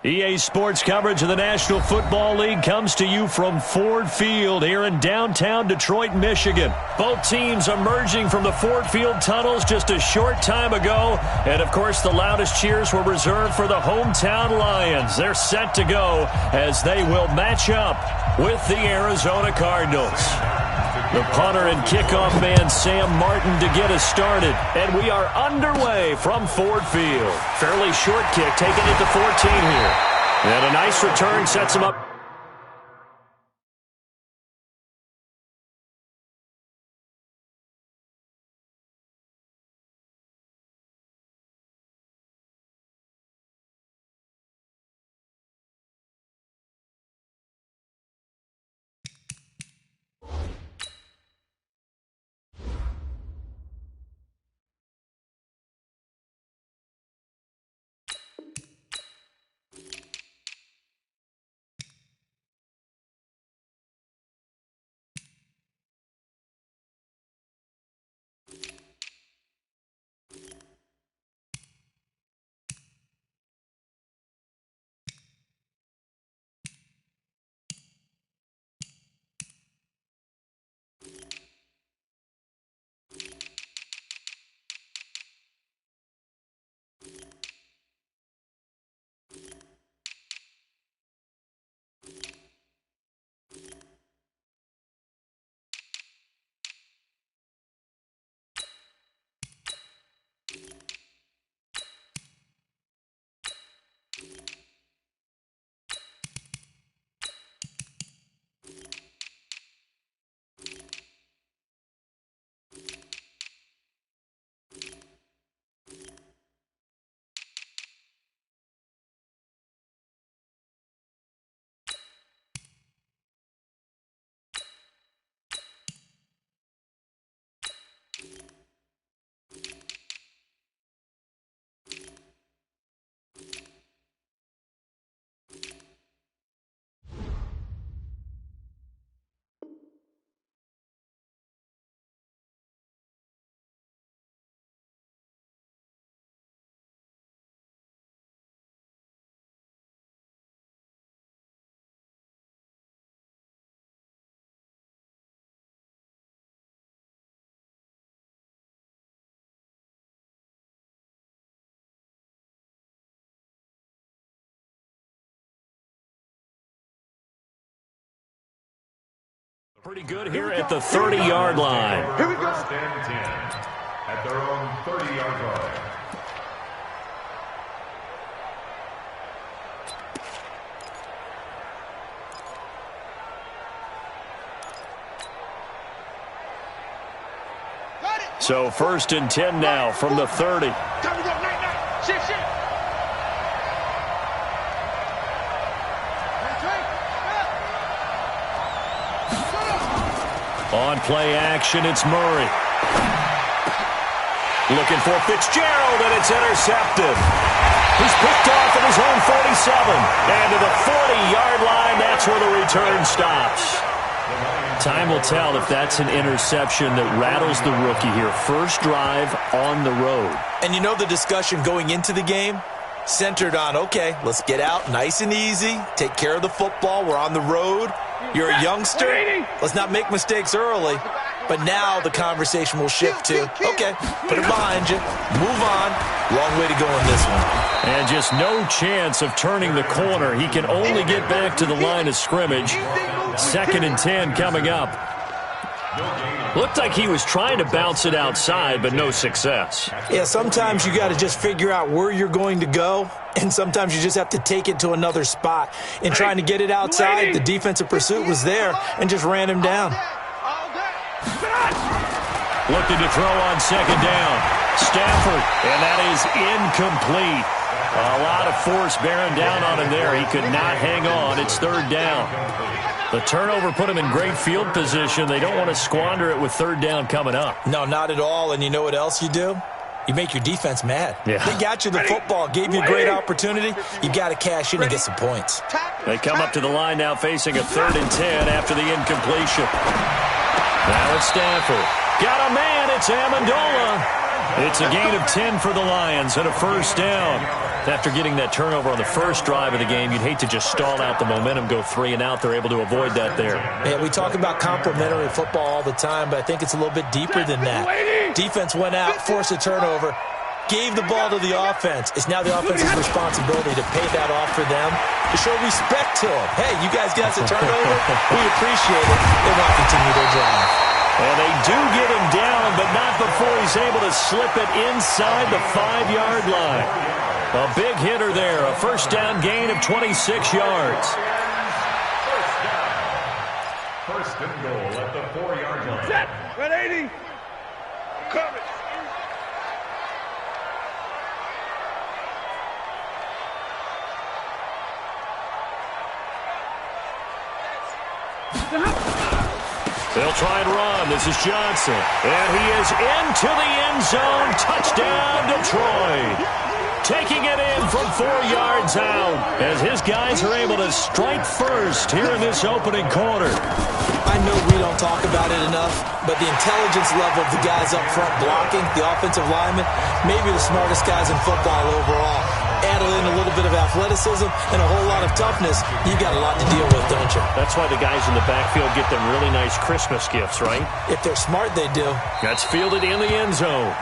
EA Sports coverage of the National Football League comes to you from Ford Field here in downtown Detroit, Michigan. Both teams emerging from the Ford Field tunnels just a short time ago. And, of course, the loudest cheers were reserved for the hometown Lions. They're set to go as they will match up with the Arizona Cardinals. The punter and kickoff man, Sam Martin, to get us started. And we are underway from Ford Field. Fairly short kick, taking it to 14 here. And a nice return sets him up. Pretty good here at the 30-yard line. Here we go. First and 10 at their own 30-yard line. So first and 10 now from the 30. Time to go. Night. Shift. On play action, it's Murray. Looking for Fitzgerald, and it's intercepted. He's picked off at his own 47. And to the 40-yard line, that's where the return stops. Time will tell if that's an interception that rattles the rookie here. First drive on the road. And you know the discussion going into the game? Centered on, okay, let's get out nice and easy, take care of the football, we're on the road. You're a youngster, let's not make mistakes early. But now the conversation will shift to, okay, put it behind you, move on. Long way to go in this one. And just no chance of turning the corner. He can only get back to the line of scrimmage. Second and 10 coming up. Looked like he was trying to bounce it outside, but no success. Yeah, sometimes you got to just figure out where you're going to go, and sometimes you just have to take it to another spot. In trying to get it outside, the defensive pursuit was there and just ran him down. Looking to throw on second down. Stafford, and that is incomplete. A lot of force bearing down on him there. He could not hang on. It's third down. The turnover put him in great field position. They don't want to squander it with third down coming up. No, not at all. And you know what else you do? You make your defense mad. Yeah. They got you the football, gave you a great opportunity. You got to cash in and get some points. They come up to the line now facing a 3rd and 10 after the incompletion. Now it's Stafford. Got a man. It's Amendola. It's a gain of 10 for the Lions and a first down. After getting that turnover on the first drive of the game, you'd hate to just stall out the momentum, go 3 and out. They're able to avoid that there. Yeah, we talk about complementary football all the time, but I think it's a little bit deeper than that. Defense went out, forced a turnover, gave the ball to the offense. It's now the offense's responsibility to pay that off for them, to show respect to them. Hey, you guys got the turnover? We appreciate it. They want to continue their drive. And they do get him down, but not before he's able to slip it inside the 5-yard line. A big hitter there, a first down gain of 26 yards. First and goal at the 4-yard line. Set. Red 80. Cover. They'll try and run. This is Johnson. And he is into the end zone. Touchdown, Detroit. Taking it in from 4 yards out as his guys are able to strike first here in this opening quarter. I know we don't talk about it enough, but the intelligence level of the guys up front blocking, the offensive linemen, maybe the smartest guys in football overall. Add in a little bit of athleticism and a whole lot of toughness, you got a lot to deal with, don't you? That's why the guys in the backfield get them really nice Christmas gifts, right? If they're smart, they do. That's fielded in the end zone.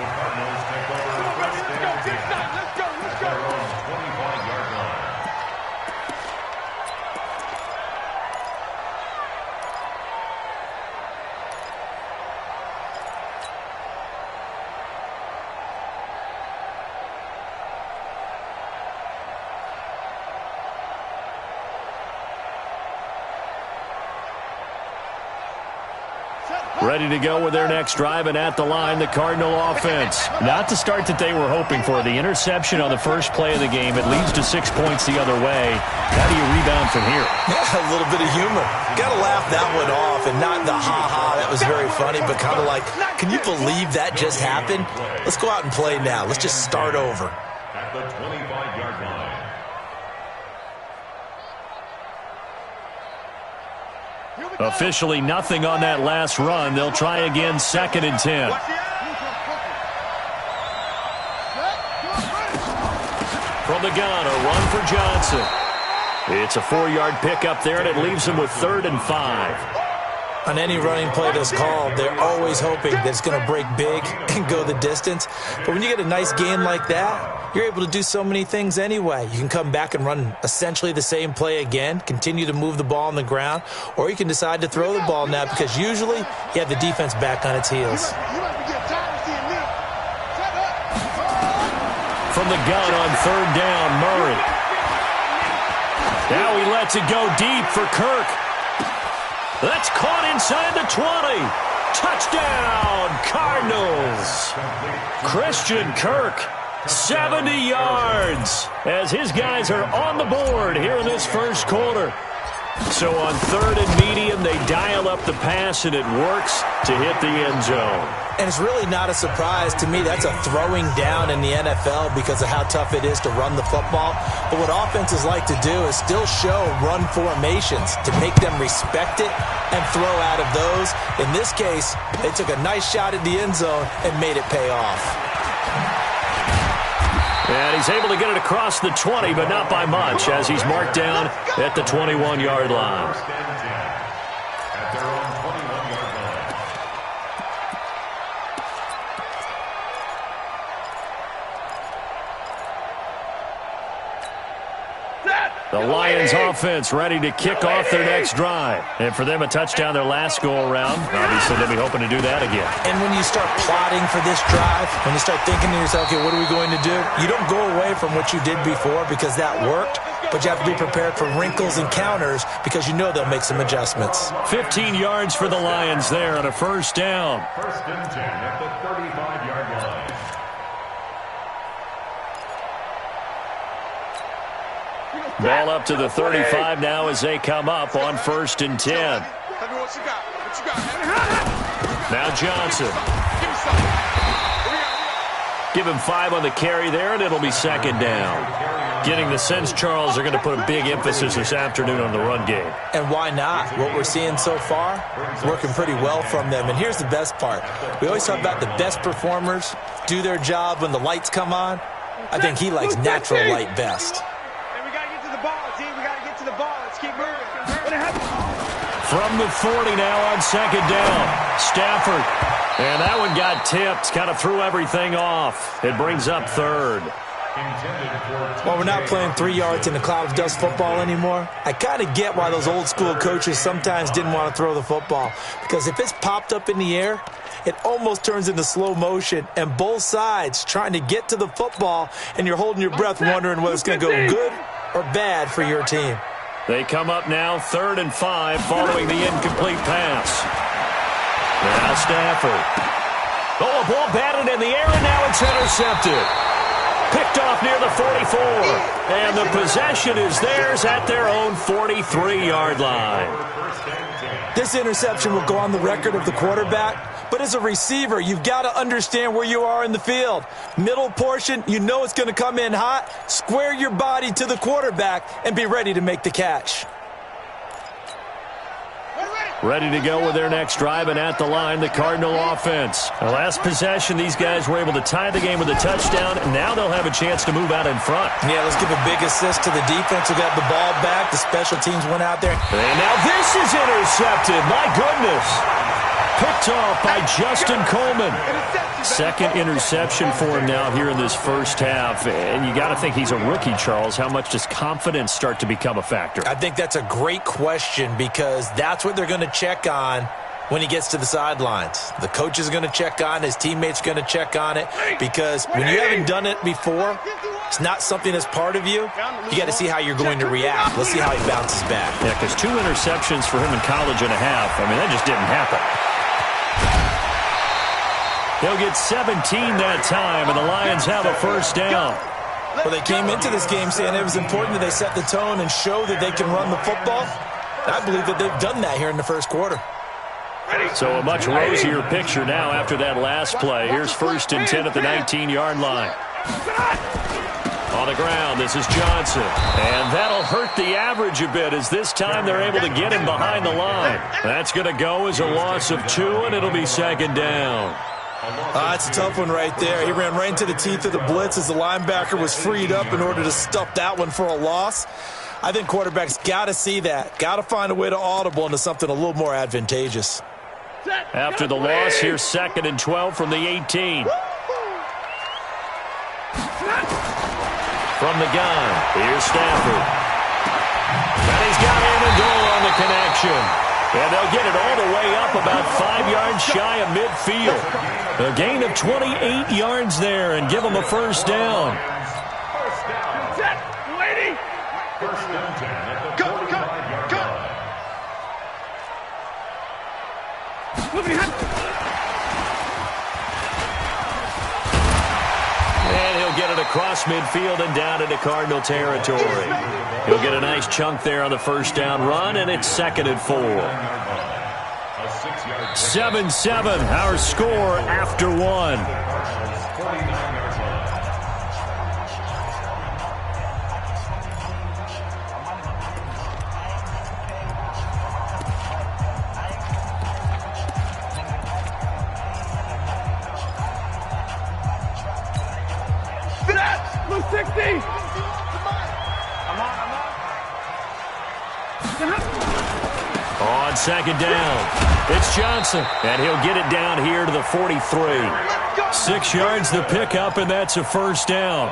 Ready to go with their next drive, and at the line, the Cardinal offense. Not the start that they were hoping for. The interception on the first play of the game, it leads to 6 points the other way. How do you rebound from here? Yeah, a little bit of humor. Got to laugh that one off, and not the ha-ha, that was very funny, but kind of like, can you believe that just happened? Let's go out and play now. Let's just start over. At the 25-yard line. Officially nothing on that last run. They'll try again, 2nd and 10. From the gun, a run for Johnson. It's a 4-yard pickup there, and it leaves him with 3rd and 5. On any running play that's called, they're always hoping that it's going to break big and go the distance. But when you get a nice game like that, you're able to do so many things anyway. You can come back and run essentially the same play again, continue to move the ball on the ground, or you can decide to throw the ball now because usually you have the defense back on its heels. From the gun on 3rd down, Murray. Now he lets it go deep for Kirk. That's caught inside the 20. Touchdown, Cardinals. Christian Kirk, 70 yards, as his guys are on the board here in this first quarter. So on 3rd and medium, they dial up the pass, and it works to hit the end zone. And it's really not a surprise to me. That's a throwing down in the NFL because of how tough it is to run the football. But what offenses like to do is still show run formations to make them respect it and throw out of those. In this case, they took a nice shot at the end zone and made it pay off. And he's able to get it across the 20, but not by much, as he's marked down at the 21-yard line. At their own 21-yard line. The Lions offense ready to kick off their next drive. And for them, a touchdown their last go-around. Obviously, they'll be hoping to do that again. And when you start plotting for this drive, when you start thinking to yourself, okay, what are we going to do? You don't go away from what you did before because that worked, but you have to be prepared for wrinkles and counters because you know they'll make some adjustments. 15 yards for the Lions there on a first down. First and 10 at the 35-yard line. Ball up to the 35 now as they come up on 1st and 10. Now Johnson. Give him 5 on the carry there, and it'll be 2nd down. Getting the sense, Charles, they're going to put a big emphasis this afternoon on the run game. And why not? What we're seeing so far is working pretty well from them. And here's the best part. We always talk about the best performers do their job when the lights come on. I think he likes natural light best. And we got to get to the ball, team. We got to get to the ball. Let's keep moving. From the 40 now on second down. Stafford. And that one got tipped. Kind of threw everything off. It brings up third. Well, we're not playing 3 yards in a cloud of dust football anymore. I kind of get why those old school coaches sometimes didn't want to throw the football. Because if it's popped up in the air, it almost turns into slow motion. And both sides trying to get to the football, and you're holding your breath wondering whether it's going to go good or bad for your team. They come up now 3rd and 5 following the incomplete pass. Now Stafford. Oh, a ball batted in the air, and now it's intercepted. Picked off near the 44. And the possession is theirs at their own 43-yard line. This interception will go on the record of the quarterback. But as a receiver, you've got to understand where you are in the field. Middle portion, you know it's going to come in hot. Square your body to the quarterback and be ready to make the catch. Ready to go with their next drive, and at the line, the Cardinal offense. The last possession, these guys were able to tie the game with a touchdown, and now they'll have a chance to move out in front. Yeah, let's give a big assist to the defense who got the ball back. The special teams went out there. And now this is intercepted. My goodness. Picked off by Justin Coleman. Second interception for him now here in this first half. And you got to think he's a rookie, Charles. How much does confidence start to become a factor? I think that's a great question because that's what they're going to check on when he gets to the sidelines. The coach is going to check on it. His teammates are going to check on it because when you haven't done it before, it's not something that's part of you. You got to see how you're going to react. Let's see how he bounces back. Yeah, because 2 interceptions for him in college and a half. I mean, that just didn't happen. He'll get 17 that time, and the Lions have a first down. Well, they came into this game saying it was important that they set the tone and show that they can run the football. I believe that they've done that here in the first quarter. So a much rosier picture now after that last play. Here's 1st and 10 at the 19-yard line. On the ground, this is Johnson. And that'll hurt the average a bit as this time they're able to get him behind the line. That's going to go as a loss of 2, and it'll be second down. That's a tough one right there. He ran right into the teeth of the blitz as the linebacker was freed up in order to stuff that one for a loss. I think quarterbacks got to see that. Got to find a way to audible into something a little more advantageous. After the loss, here's 2nd and 12 from the 18. From the gun, here's Stafford. And he's got Amendola on the connection. And they'll get it all the way up about 5 yards shy of midfield. A gain of 28 yards there and give them a first down. Waiting. Go. And he'll get it across midfield and down into Cardinal territory. He'll get a nice chunk there on the first down run, and it's 2nd and 4. 7-7, our score after 1. On second down, it's Johnson, and he'll get it down here to the 43. 6 yards the pickup, and that's a first down.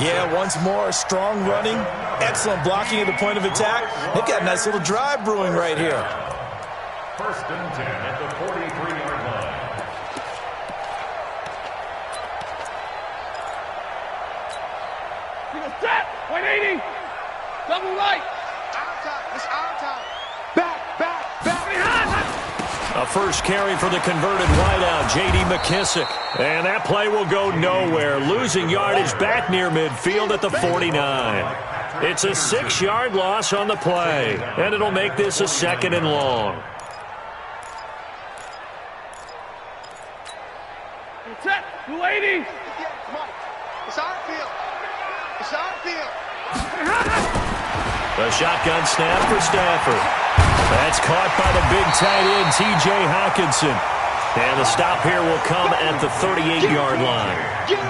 Yeah, once more, strong running, excellent blocking at the point of attack. They've got a nice little drive brewing right here. 1st and 10 at the 43-yard line. Set. 180. Double right. Out time. It's out time. Back. A first carry for the converted wideout, J.D. McKissick. And that play will go nowhere, losing yardage back near midfield at the 49. It's a 6-yard loss on the play, and it'll make this a 2nd and long. Set. 280. It's our field. It's our field. The shotgun snap for Stafford. That's caught by the big tight end, T.J. Hawkinson. And the stop here will come at the 38-yard line.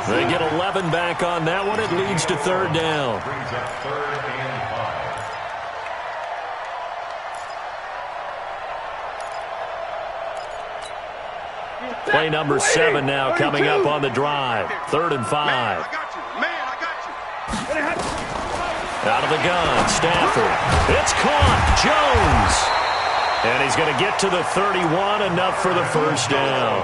They get 11 back on that one. It leads to third down. Brings up 3rd and 5. Play number 7 now coming up on the drive. 3rd and 5. I got you. Man, I got you. Out of the gun, Stafford. It's caught. Jones. And he's going to get to the 31, enough for the first down.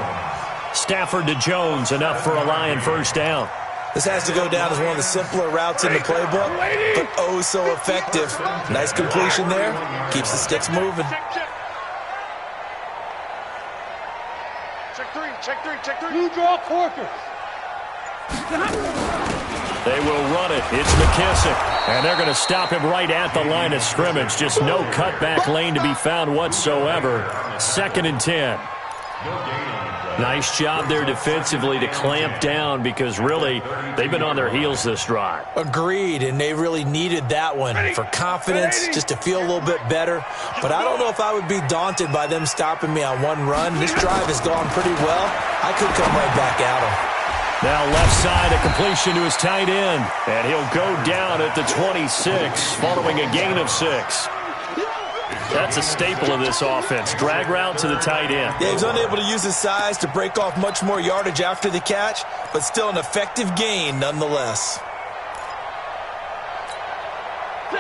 Stafford to Jones, enough for a Lion first down. This has to go down as one of the simpler routes in the playbook, but oh so effective. Nice completion there. Keeps the sticks moving. Check three. You draw Corker. They will run it. It's McKissick. And they're going to stop him right at the line of scrimmage. Just no cutback lane to be found whatsoever. 2nd and 10. Nice job there defensively to clamp down because really they've been on their heels this drive. Agreed, and they really needed that one for confidence, just to feel a little bit better. But I don't know if I would be daunted by them stopping me on one run. This drive has gone pretty well. I could come right back at them. Now left side, a completion to his tight end. And he'll go down at the 26 following a gain of 6. That's a staple of this offense. Drag route to the tight end. Yeah, he's unable to use his size to break off much more yardage after the catch, but still an effective gain nonetheless.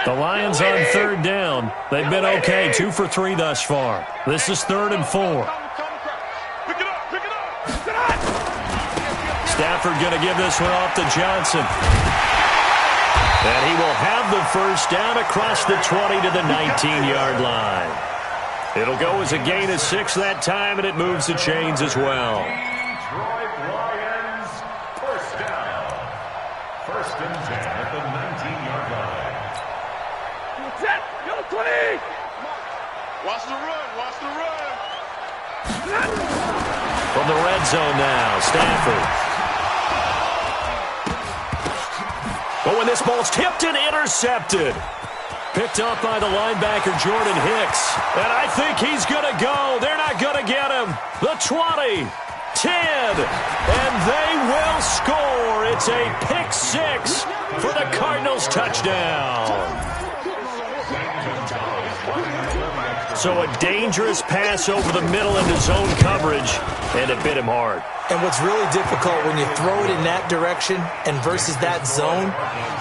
The Lions on 3rd down. They've been okay, 2 for 3 thus far. This is 3rd and 4. Pick it up. Stafford going to give this one off to Johnson. And he will have the first down across the 20 to the 19-yard line. It'll go as a gain of 6 that time, and it moves the chains as well. Detroit Lions, first down. 1st and 10 at the 19-yard line. Set. Go 20. Watch the run. From the red zone now, Stafford. Oh, and this ball's tipped and intercepted. Picked up by the linebacker, Jordan Hicks. And I think he's going to go. They're not going to get him. The 20, 10, and they will score. It's a pick 6 for the Cardinals touchdown. So a dangerous pass over the middle into zone coverage, and it bit him hard. And what's really difficult when you throw it in that direction and versus that zone,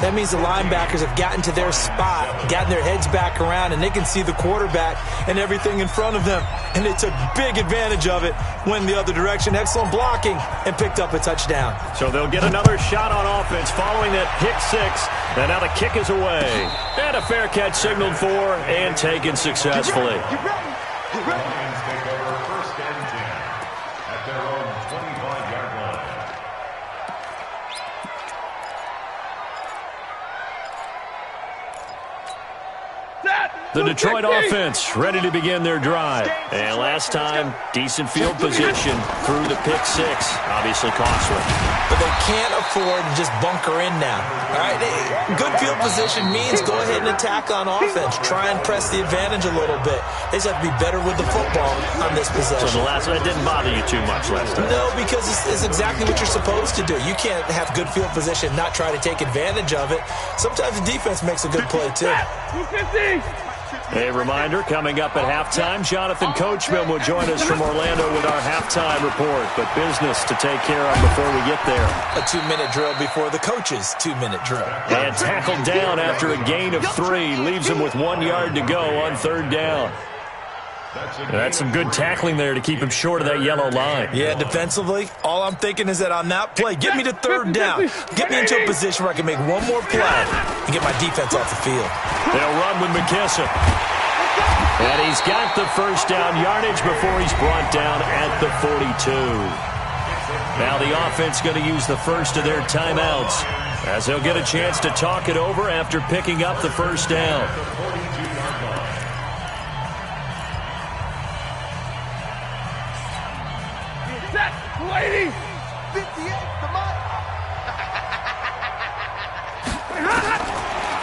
that means the linebackers have gotten to their spot, gotten their heads back around, and they can see the quarterback and everything in front of them. And they took big advantage of it, went the other direction, excellent blocking, and picked up a touchdown. So they'll get another shot on offense following that pick 6. And now the kick is away. And a fair catch signaled for and taken successfully. Lions take over 1st and 10 at their own 25-yard line. The Detroit offense ready to begin their drive. And last time, decent field position through the pick 6. Obviously costly. But they can't afford to just bunker in now. All right, good field position means go ahead and attack on offense. Try and press the advantage a little bit. They just have to be better with the football on this possession. So the last one, that didn't bother you too much last time? No, because it's exactly what you're supposed to do. You can't have good field position, not try to take advantage of it. Sometimes the defense makes a good play, too. 250. A reminder, coming up at halftime, Jonathan Coachman will join us from Orlando with our halftime report. But business to take care of before we get there. A 2-minute drill before the coach's 2-minute drill. And tackled down after a gain of 3. Leaves him with 1 yard to go on 3rd down. That's some good tackling there to keep him short of that yellow line. Yeah, defensively, all I'm thinking is that on that play, get me to 3rd down. Get me into a position where I can make one more play and get my defense off the field. They'll run with McKissick. And he's got the first down yardage before he's brought down at the 42. Now the offense going to use the first of their timeouts as they'll get a chance to talk it over after picking up the first down. Set. 280. 58, come on.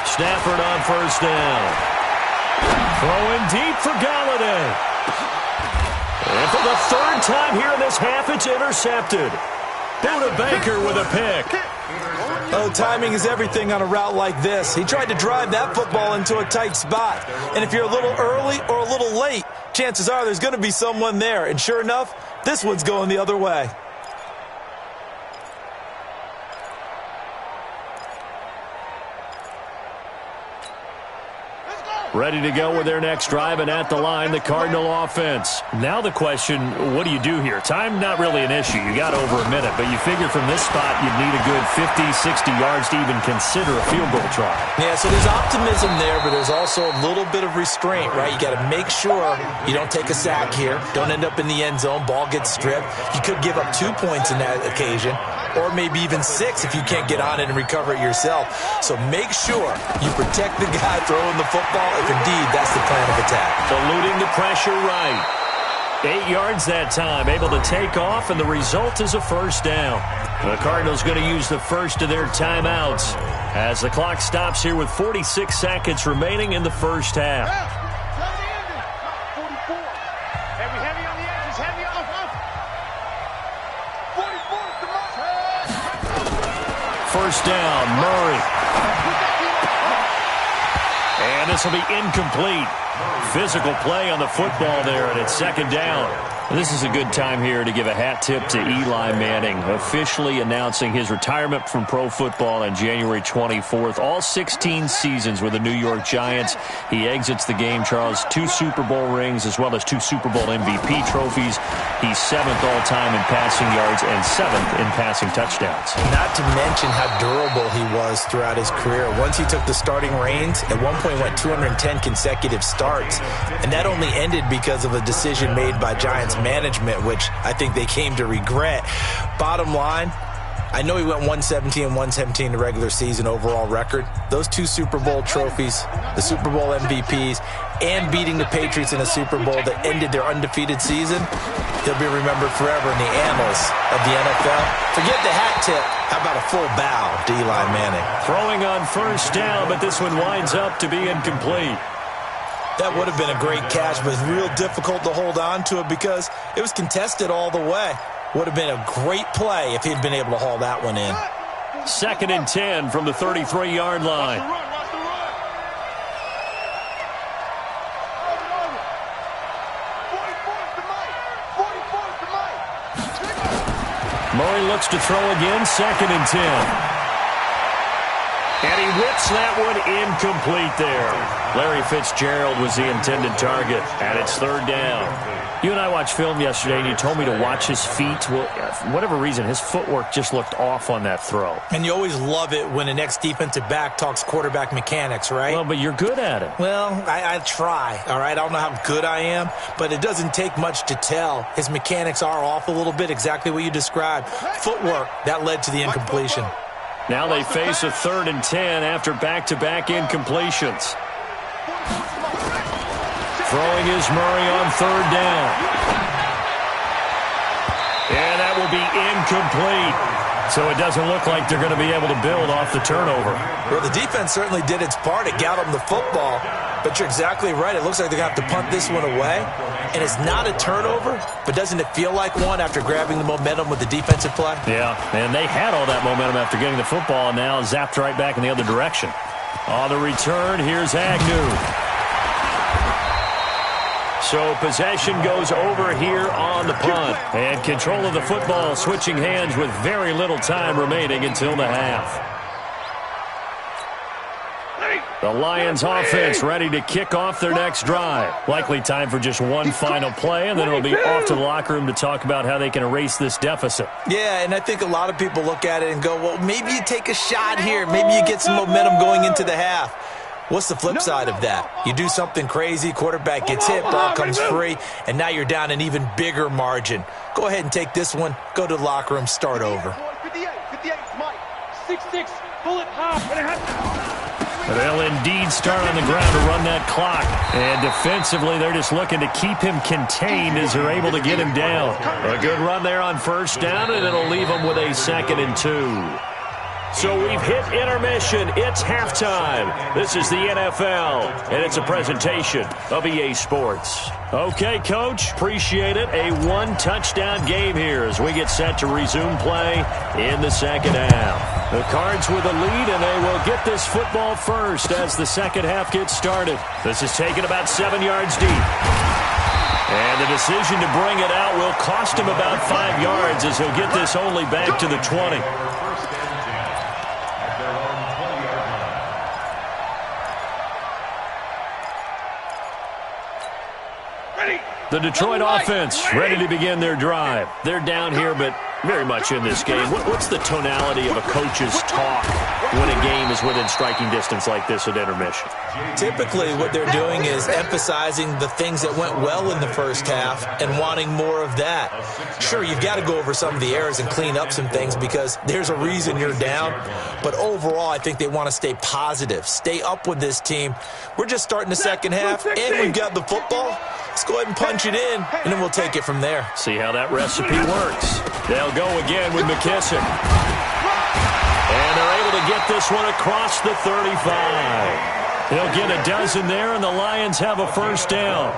Stafford on first down. Throwing deep for Galladay. And for the third time here in this half, it's intercepted. Buda Baker with a pick. Oh, timing is everything on a route like this. He tried to drive that football into a tight spot. And if you're a little early or a little late, chances are there's going to be someone there. And sure enough, this one's going the other way. Ready to go with their next drive, and at the line, the Cardinal offense. Now the question, what do you do here? Time, not really an issue. You got over a minute, but you figure from this spot, you'd need a good 50, 60 yards to even consider a field goal try. Yeah, so there's optimism there, but there's also a little bit of restraint, right? You got to make sure you don't take a sack here. Don't end up in the end zone. Ball gets stripped. You could give up 2 points in that occasion, or maybe even 6 if you can't get on it and recover it yourself. So make sure you protect the guy throwing the football if indeed that's the plan of attack. Eluding the pressure right. 8 yards that time, able to take off, and the result is a first down. The Cardinals going to use the first of their timeouts as the clock stops here with 46 seconds remaining in the first half. Heavy on the edges, heavy up. 44, First down, Murray. And this will be incomplete. Physical play on the football there, and it's second down. This is a good time here to give a hat tip to Eli Manning, officially announcing his retirement from pro football on January 24th. All 16 seasons with the New York Giants. He exits the game, Charles, 2 Super Bowl rings as well as 2 Super Bowl MVP trophies. He's 7th all-time in passing yards and 7th in passing touchdowns. Not to mention how durable he was throughout his career. Once he took the starting reins, at one point went 210 consecutive starts, and that only ended because of a decision made by Giants management, which I think they came to regret. Bottom line, I know he went 117 and 117 in the regular season overall record. Those 2 Super Bowl trophies, the Super Bowl MVPs, and beating the Patriots in a Super Bowl that ended their undefeated season, he'll be remembered forever in the annals of the NFL. Forget the hat tip. How about a full bow to Eli Manning? Throwing on first down, but this one winds up to be incomplete. That would have been a great catch, but it's real difficult to hold on to it because it was contested all the way. Would have been a great play if he'd been able to haul that one in. 2nd and 10 from the 33-yard line. Murray looks to throw again, 2nd and 10. And he whips that one incomplete there. Larry Fitzgerald was the intended target, and it's 3rd down. You and I watched film yesterday, and you told me to watch his feet. Well, for whatever reason, his footwork just looked off on that throw. And you always love it when an ex-defensive back talks quarterback mechanics, right? Well, but you're good at it. Well, I try, all right? I don't know how good I am, but it doesn't take much to tell. His mechanics are off a little bit, exactly what you described. Footwork, that led to the incompletion. Now they face a 3rd and 10 after back-to-back incompletions. Throwing is Murray on 3rd down. And that will be incomplete. So it doesn't look like they're going to be able to build off the turnover. Well, the defense certainly did its part. It got them the football. But you're exactly right. It looks like they're going to have to punt this one away. And it's not a turnover, but doesn't it feel like one after grabbing the momentum with the defensive play? Yeah, and they had all that momentum after getting the football, and now zapped right back in the other direction. On the return, here's Agnew. So possession goes over here on the punt. And control of the football switching hands with very little time remaining until the half. The Lions offense ready to kick off their next drive. Likely time for just one final play, and then it'll be off to the locker room to talk about how they can erase this deficit. Yeah, and I think a lot of people look at it and go, well, maybe you take a shot here. Maybe you get some momentum going into the half. What's the flip side of that? You do something crazy, quarterback gets hit, ball comes free, and now you're down an even bigger margin. Go ahead and take this one, go to the locker room, start over. 58, Mike. 6'6", bullet high. They'll indeed start on the ground to run that clock. And defensively, they're just looking to keep him contained as they're able to get him down. A good run there on first down, and it'll leave him with a 2nd and 2. So we've hit intermission. It's halftime. This is the NFL, and it's a presentation of EA Sports. Okay, Coach, appreciate it. A one-touchdown game here as we get set to resume play in the second half. The Cards with a lead, and they will get this football first as the second half gets started. This is taken about 7 yards deep. And the decision to bring it out will cost him about 5 yards as he'll get this only back to the 20. The Detroit offense ready to begin their drive. They're down here, but very much in this game. What's the tonality of a coach's talk when a game is within striking distance like this at intermission? Typically, what they're doing is emphasizing the things that went well in the first half and wanting more of that. Sure, you've got to go over some of the errors and clean up some things because there's a reason you're down. But overall, I think they want to stay positive, stay up with this team. We're just starting the second half, and we've got the football. Let's go ahead and punch it in, and then we'll take it from there. See how that recipe works. They'll go again with McKissick. And they're able to get this one across the 35. They'll get a dozen there, and the Lions have a first down.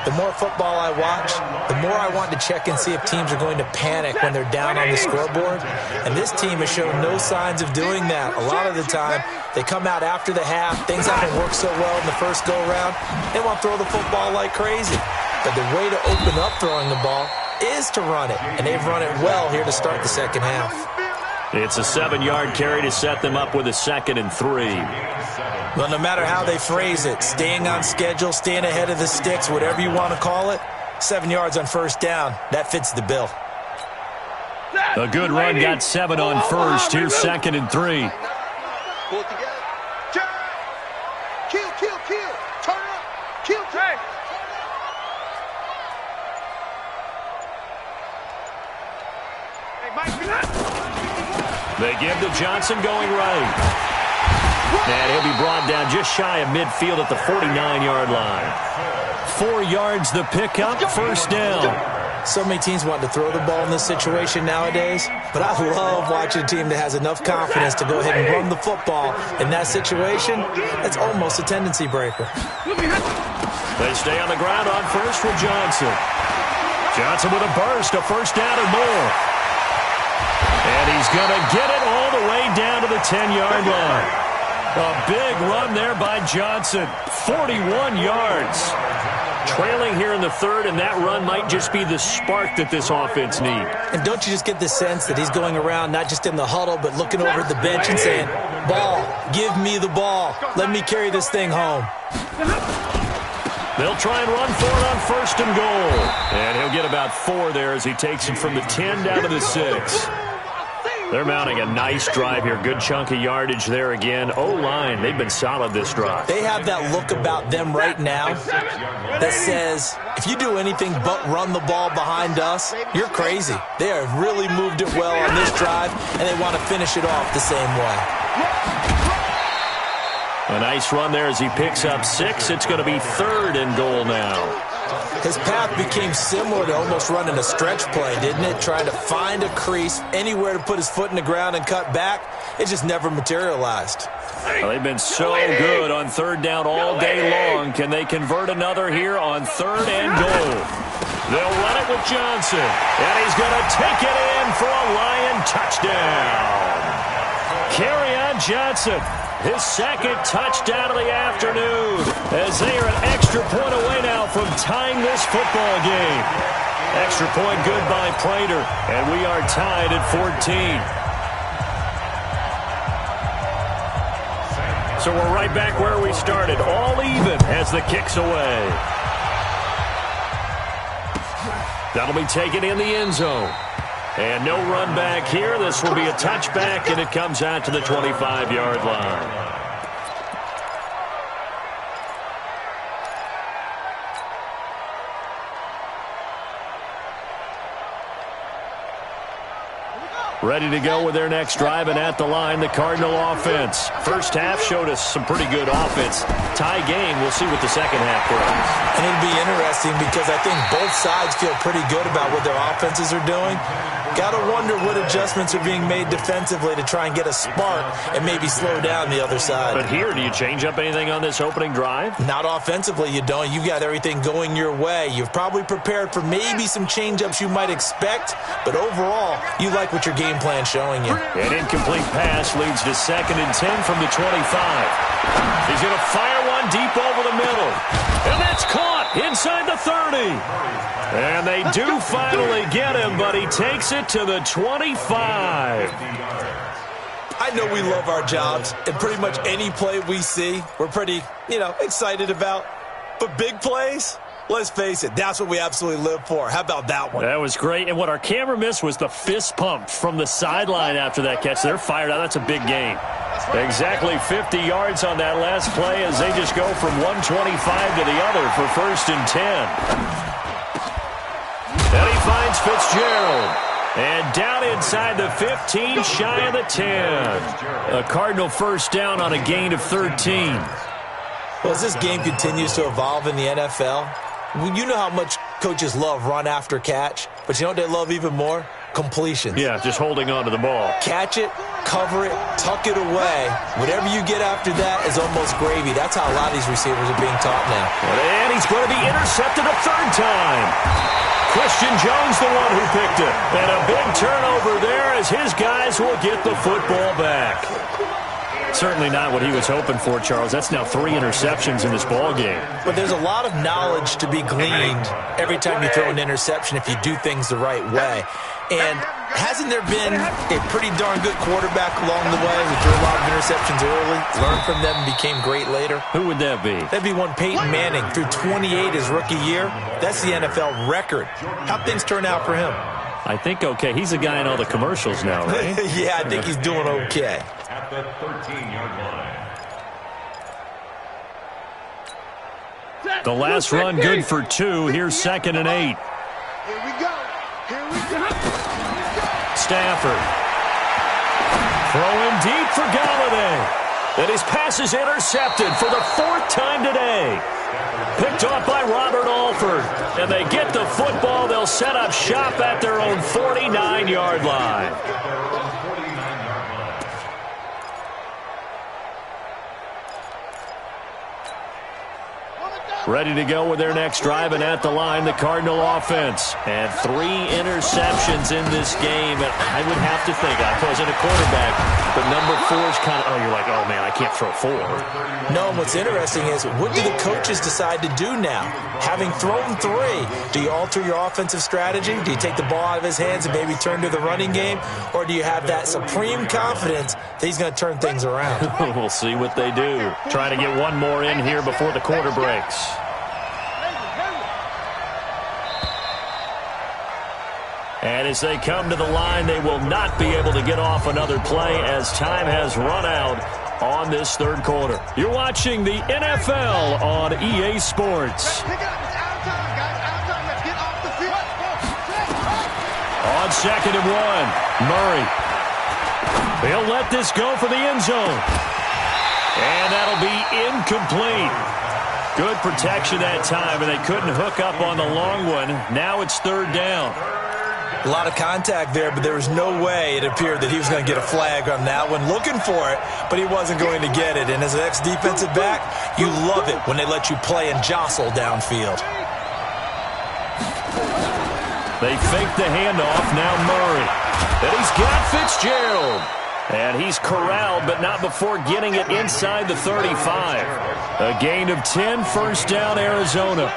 The more football I watch, the more I want to check and see if teams are going to panic when they're down on the scoreboard. And this team has shown no signs of doing that. A lot of the time, they come out after the half. Things haven't worked so well in the first go-around. They want to throw the football like crazy. But the way to open up throwing the ball is to run it. And they've run it well here to start the second half. It's a 7-yard carry to set them up with a 2nd and 3. Well, no matter how they phrase it, staying on schedule, staying ahead of the sticks, whatever you want to call it, 7 yards on first down, that fits the bill. A good run got 7 on first. Here's 2nd and 3. Pull it together. Kill. Turn it up. Kill. They give to Johnson going right. And he'll be brought down just shy of midfield at the 49-yard line. 4 yards the pickup, first down. So many teams want to throw the ball in this situation nowadays, but I love watching a team that has enough confidence to go ahead and run the football. In that situation, it's almost a tendency breaker. They stay on the ground on first with Johnson. Johnson with a burst, a first down and more. And he's going to get it all the way down to the 10-yard line. A big run there by Johnson, 41 yards. Trailing here in the third, and that run might just be the spark that this offense needs. And don't you just get the sense that he's going around not just in the huddle, but looking over at the bench and saying, ball, give me the ball. Let me carry this thing home. They'll try and run for it on first and goal. And he'll get about 4 there as he takes it from the 10 down to the 6. They're mounting a nice drive here. Good chunk of yardage there again. O-line, they've been solid this drive. They have that look about them right now that says, if you do anything but run the ball behind us, you're crazy. They have really moved it well on this drive, and they want to finish it off the same way. A nice run there as he picks up 6. It's going to be 3rd and goal now. His path became similar to almost running a stretch play, didn't it? Trying to find a crease, anywhere to put his foot in the ground and cut back. It just never materialized. Well, they've been so good on 3rd down all day long. Can they convert another here on 3rd and goal? They'll run it with Johnson. And he's going to take it in for a Lion touchdown. Kerryon Johnson. His 2nd touchdown of the afternoon as they are an extra point away now from tying this football game. Extra point good by Prater, and we are tied at 14. So we're right back where we started, all even as the kick's away. That'll be taken in the end zone. And no run back here. This will be a touchback, and it comes out to the 25-yard line. Ready to go with their next drive, and at the line, the Cardinal offense. First half showed us some pretty good offense. Tie game, we'll see what the second half brings. And it'll be interesting because I think both sides feel pretty good about what their offenses are doing. Got to wonder what adjustments are being made defensively to try and get a spark and maybe slow down the other side. But here, do you change up anything on this opening drive? Not offensively, you don't. You've got everything going your way. You've probably prepared for maybe some change-ups you might expect, but overall, you like what your game plan's showing you. An incomplete pass leads to 2nd and 10 from the 25. He's going to fire one deep over the middle. And that's caught inside the 30. And they do finally get him, but he takes it to the 25. I know we love our jobs, and pretty much any play we see, we're pretty, excited about. But big plays, let's face it, that's what we absolutely live for. How about that one? That was great. And what our camera missed was the fist pump from the sideline after that catch. They're fired out. That's a big gain. Exactly 50 yards on that last play as they just go from 125 to the other for 1st and 10. And he finds Fitzgerald. And down inside the 15, shy of the 10. A Cardinal first down on a gain of 13. Well, as this game continues to evolve in the NFL, you know how much coaches love run after catch, but you know what they love even more? Completions. Yeah, just holding on to the ball. Catch it, cover it, tuck it away. Whatever you get after that is almost gravy. That's how a lot of these receivers are being taught now. And he's going to be intercepted a 3rd time. Christian Jones, the one who picked it. And a big turnover there as his guys will get the football back. Certainly not what he was hoping for, Charles. That's now 3 interceptions in this ball game. But there's a lot of knowledge to be gleaned every time you throw an interception if you do things the right way. And hasn't there been a pretty darn good quarterback along the way who threw a lot of interceptions early, learned from them, and became great later? Who would that be? That'd be one Peyton Manning, threw 28 his rookie year. That's the NFL record. How'd things turn out for him? I think okay. He's a guy in all the commercials now, right? Yeah, I think he's doing okay. At the 13-yard line. The last run good for 2. Here's 2nd and 8. Here we go. Here we go. Stafford. Throwing deep for Galladay. And his pass is intercepted for the 4th time today. Picked off by Robert Alford. And they get the football. They'll set up shop at their own 49-yard line. Ready to go with their next drive, and at the line, the Cardinal offense. And 3 interceptions in this game, and I would have to think, I wasn't a quarterback, but number 4 is kind of, you're like, oh, man, I can't throw 4. No, and what's interesting is, what do the coaches decide to do now? Having thrown 3, do you alter your offensive strategy? Do you take the ball out of his hands and maybe turn to the running game? Or do you have that supreme confidence that he's going to turn things around? We'll see what they do. Trying to get one more in here before the quarter breaks. And as they come to the line, they will not be able to get off another play as time has run out on this 3rd quarter. You're watching the NFL on EA Sports. Pick it up. It's out of time, guys. Out of time. Let's get off the field. On 2nd and 1, Murray. He'll let this go for the end zone. And that'll be incomplete. Good protection that time, and they couldn't hook up on the long one. Now it's 3rd down. A lot of contact there, but there was no way it appeared that he was going to get a flag on that one. Looking for it, but he wasn't going to get it. And as an ex-defensive back, you love it when they let you play and jostle downfield. They fake the handoff. Now Murray. And he's got Fitzgerald. And he's corralled, but not before getting it inside the 35. A gain of 10, 1st down, Arizona.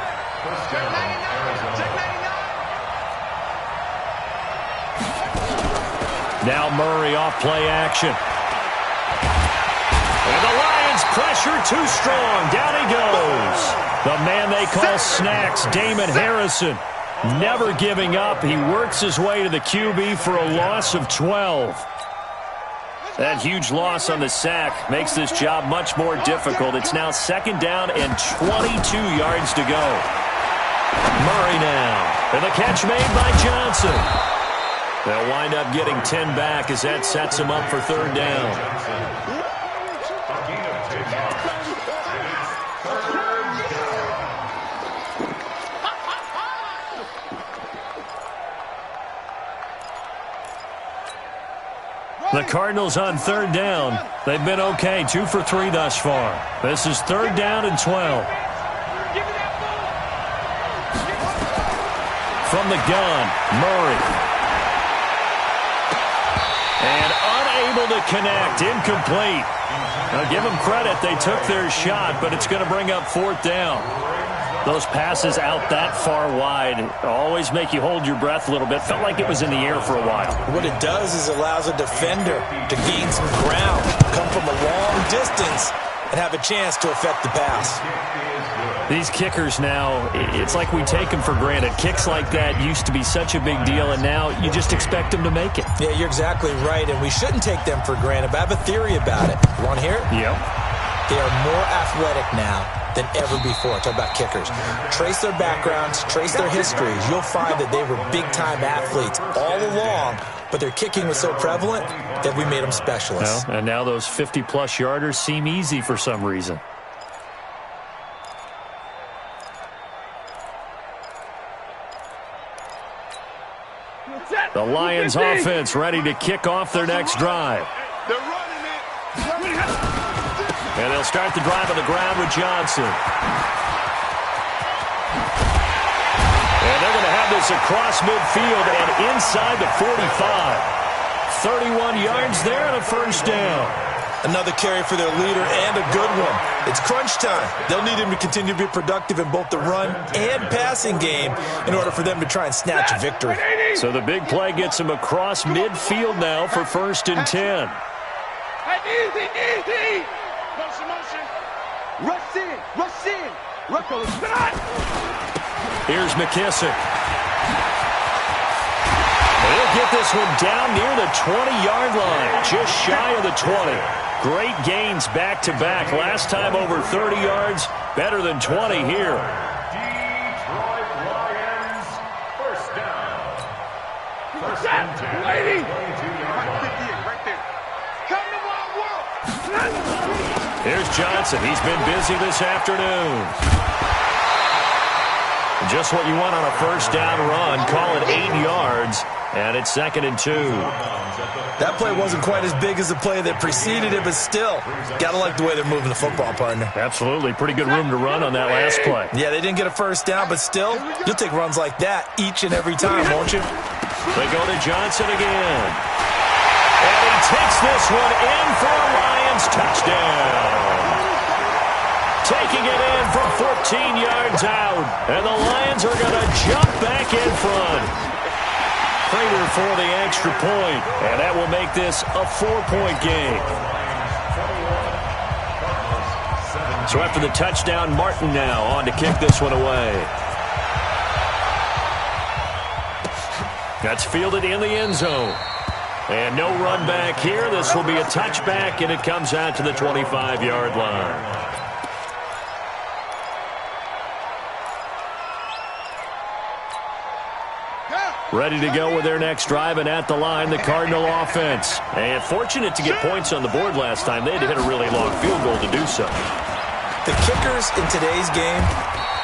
Now Murray off play action. And the Lions pressure too strong. Down he goes. The man they call Snacks, Damon Harrison. Never giving up. He works his way to the QB for a loss of 12. That huge loss on the sack makes this job much more difficult. It's now 2nd down and 22 yards to go. Murray now. And the catch made by Johnson. They'll wind up getting 10 back as that sets them up for 3rd down. The Cardinals on third down. They've been okay, 2 for 3 thus far. This is third down and 12. From the gun, Murray. And unable to connect, incomplete. Now give them credit, they took their shot, but it's going to bring up fourth down. Those passes out that far wide always make you hold your breath a little bit. Felt like it was in the air for a while. What it does is it allows a defender to gain some ground, come from a long distance, and have a chance to affect the pass. These kickers now, it's like we take them for granted. Kicks like that used to be such a big deal, and now you just expect them to make it. Yeah, you're exactly right, and we shouldn't take them for granted, but I have a theory about it. You want to hear it? Yep. They are more athletic now than ever before. Talk about kickers. Trace their backgrounds, trace their histories. You'll find that they were big-time athletes all along, but their kicking was so prevalent that we made them specialists. Well, and now those 50-plus yarders seem easy for some reason. The Lions offense ready to kick off their next drive. They're running it. And they'll start the drive on the ground with Johnson. And they're going to have this across midfield and inside the 45. 31 yards there and a first down. Another carry for their leader and a good one. It's crunch time. They'll need him to continue to be productive in both the run and passing game in order for them to try and snatch a victory. So the big play gets him across midfield now for first and 10. Easy. Motion. Rush in. Here's McKissick. They'll get this one down near the 20-yard line, just shy of the 20. Great gains back-to-back. Last time over 30 yards, better than 20 here. Detroit Lions, first down. First and 10. Lady. 22-yard line. Right there. Come to my world. Here's Johnson. He's been busy this afternoon. Just what you want on a first down run. Call it 8 yards, and it's second and 2. That play wasn't quite as big as the play that preceded it, but still, got to like the way they're moving the football, partner. Absolutely. Pretty good room to run on that last play. Yeah, they didn't get a first down, but still, you'll take runs like that each and every time, won't you? They go to Johnson again. And he takes this one in for a Lions touchdown. Taking it in from 14 yards out. And the Lions are going to jump back in front. Prater for the extra point. And that will make this a 4-point game. So after the touchdown, Martin now on to kick this one away. That's fielded in the end zone. And no run back here. This will be a touchback, and it comes out to the 25-yard line. Ready to go with their next drive, and at the line, the Cardinal offense. And fortunate to get points on the board last time. They had to hit a really long field goal to do so. The kickers in today's game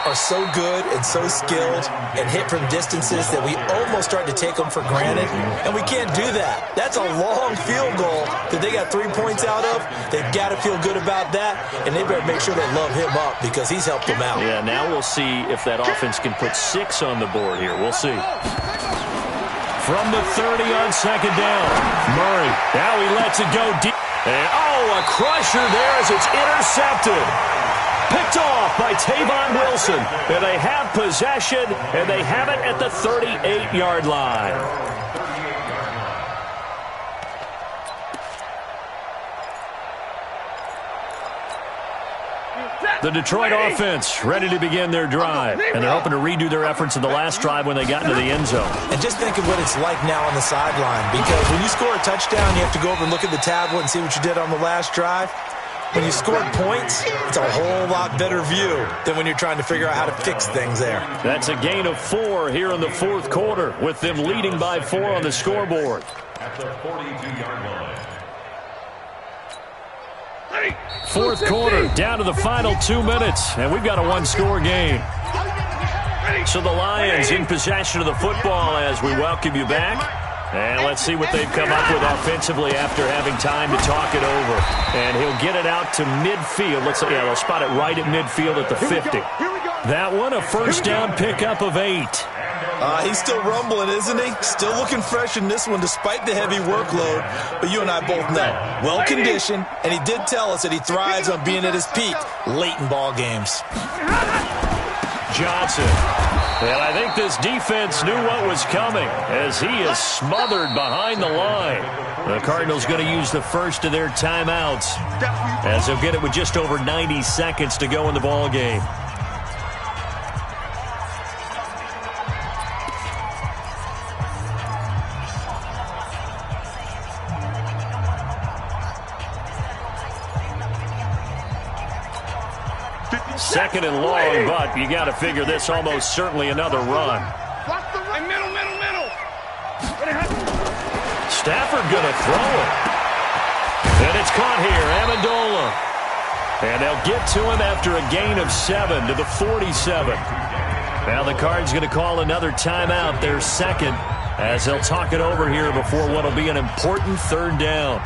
are so good and so skilled and hit from distances that we almost start to take them for granted, and we can't do that. That's a long field goal that they got 3 points out of. They've got to feel good about that, and they better make sure they love him up because he's helped them out. Yeah, now we'll see if that offense can put 6 on the board here. We'll see. From the 30 on second down, Murray. Now he lets it go deep. And, a crusher there as it's intercepted. Picked off by Tavon Wilson. And they have possession, and they have it at the 38-yard line. The Detroit offense ready to begin their drive. And they're hoping to redo their efforts in the last drive when they got into the end zone. And just think of what it's like now on the sideline, because when you score a touchdown, you have to go over and look at the tablet and see what you did on the last drive. When you scored points, it's a whole lot better view than when you're trying to figure out how to fix things there. That's a gain of 4 here in the fourth quarter, with them leading by 4 on the scoreboard. At the 42-yard line. Fourth quarter, down to the final 2 minutes, and we've got a one-score game. So the Lions in possession of the football as we welcome you back. And let's see what they've come up with offensively after having time to talk it over. And he'll get it out to midfield. They'll spot it right at midfield at the 50. That one, a first down pickup of 8. He's still rumbling, isn't he? Still looking fresh in this one despite the heavy workload. But you and I both know, well-conditioned, and he did tell us that he thrives on being at his peak late in ball games. Johnson. And I think this defense knew what was coming as he is smothered behind the line. The Cardinals going to use the first of their timeouts as they'll get it with just over 90 seconds to go in the ball game. Second and long, but you got to figure this almost certainly another run. Middle. Stafford going to throw it. And it's caught here, Amendola. And they'll get to him after a gain of 7 to the 47. Now the Cards going to call another timeout, their second, as they'll talk it over here before what will be an important third down.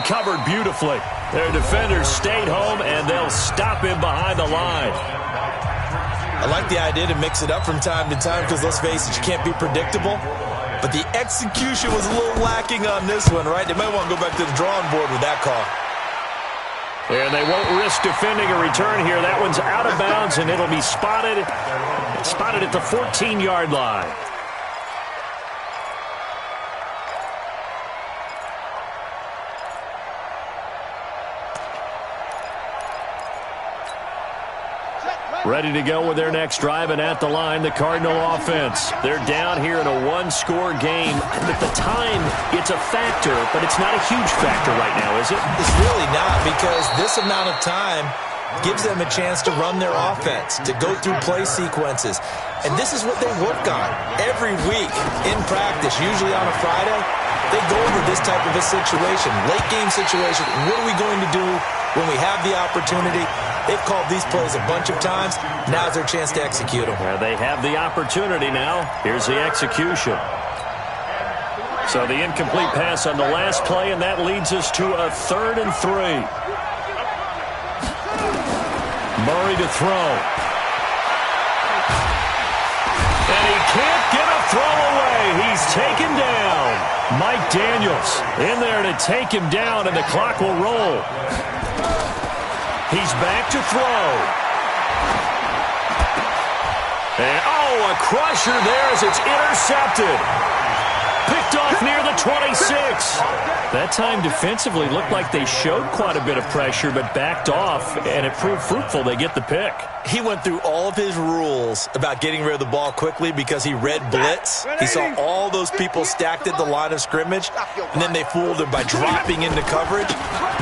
Covered beautifully. Their defenders stayed home, and they'll stop him behind the line. I like the idea to mix it up from time to time because, let's face it, you can't be predictable. But the execution was a little lacking on this one, right? They might want to go back to the drawing board with that call. And they won't risk defending a return here. That one's out of bounds, and it'll be spotted at the 14-yard line. Ready to go with their next drive, and at the line, the Cardinal offense. They're down here in a one-score game. At the time, it's a factor, but it's not a huge factor right now, is it? It's really not, because this amount of time gives them a chance to run their offense, to go through play sequences. And this is what they work on every week in practice, usually on a Friday. They go over this type of a situation, late-game situation. What are we going to do when we have the opportunity? They've called these plays a bunch of times. Now's their chance to execute them. They have the opportunity now. Here's the execution. So the incomplete pass on the last play, and that leads us to a 3rd and 3. Murray to throw. And he can't get a throw away. He's taken down. Mike Daniels in there to take him down, and the clock will roll. He's back to throw. And, a crusher there as it's intercepted. Picked off near the 26. That time defensively looked like they showed quite a bit of pressure, but backed off, and it proved fruitful. They get the pick. He went through all of his rules about getting rid of the ball quickly because he read blitz. He saw all those people stacked at the line of scrimmage, and then they fooled him by dropping into coverage.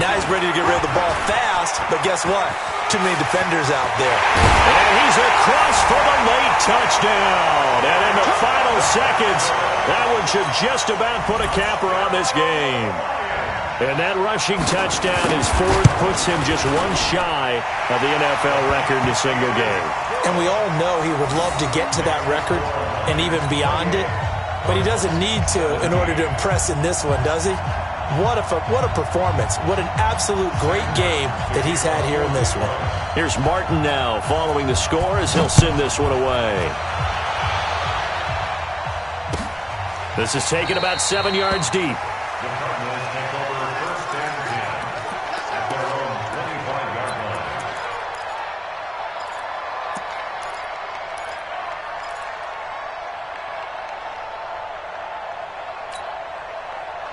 Now he's ready to get rid of the ball fast, but guess what? Too many defenders out there. And he's across for the late touchdown. And in the final seconds, that one should just about put a capper on this game. And that rushing touchdown is fourth, puts him just one shy of the NFL record in a single game. And we all know he would love to get to that record and even beyond it, but he doesn't need to in order to impress in this one, does he? What a performance. What an absolute great game that he's had here in this one. Here's Martin now following the score as he'll send this one away. This is taken about 7 yards deep. The Cardinals take over 1st and 10 at their own 25-yard line.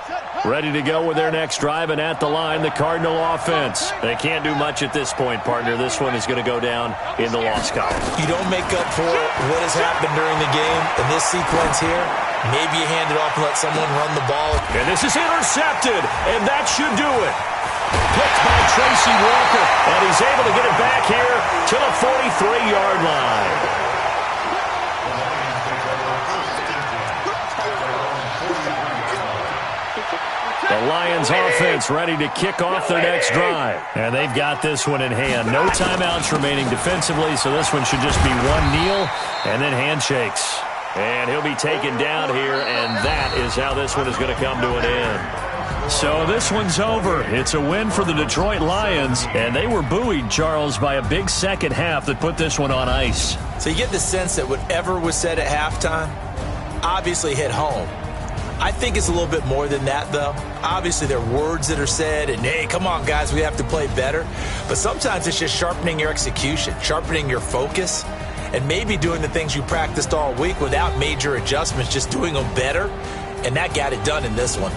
Set. Ready to go with their next drive, and at the line, the Cardinal offense. They can't do much at this point, partner. This one is going to go down in the loss column. You don't make up for what has happened during the game. In this sequence here, maybe you hand it off and let someone run the ball. And this is intercepted, and that should do it. Picked by Tracy Walker, and he's able to get it back here to the 43-yard line. The Lions offense ready to kick off their next drive. And they've got this one in hand. No timeouts remaining defensively, so this one should just be one kneel and then handshakes. And he'll be taken down here, and that is how this one is going to come to an end. So this one's over. It's a win for the Detroit Lions, and they were buoyed, Charles, by a big second half that put this one on ice. So you get the sense that whatever was said at halftime obviously hit home. I think it's a little bit more than that, though. Obviously, there are words that are said, and, hey, come on, guys, we have to play better. But sometimes it's just sharpening your execution, sharpening your focus, and maybe doing the things you practiced all week without major adjustments, just doing them better. And that got it done in this one.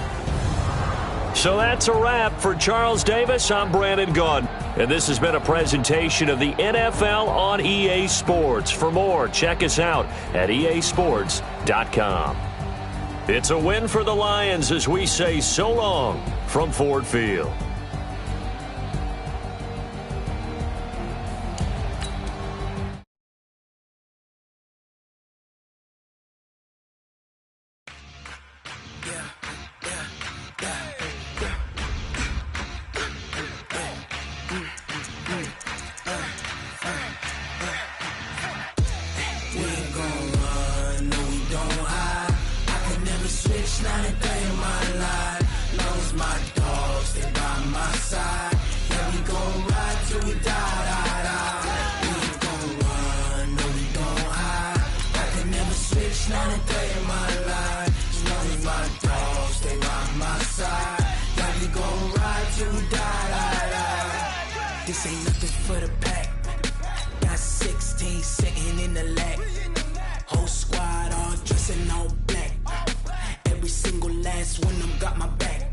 So that's a wrap for Charles Davis. I'm Brandon Gaudin, and this has been a presentation of the NFL on EA Sports. For more, check us out at easports.com. It's a win for the Lions as we say so long from Ford Field. This ain't nothing for the pack. Got 16 sitting in the lap. Whole squad all dressing all black. Every single last one of them got my back.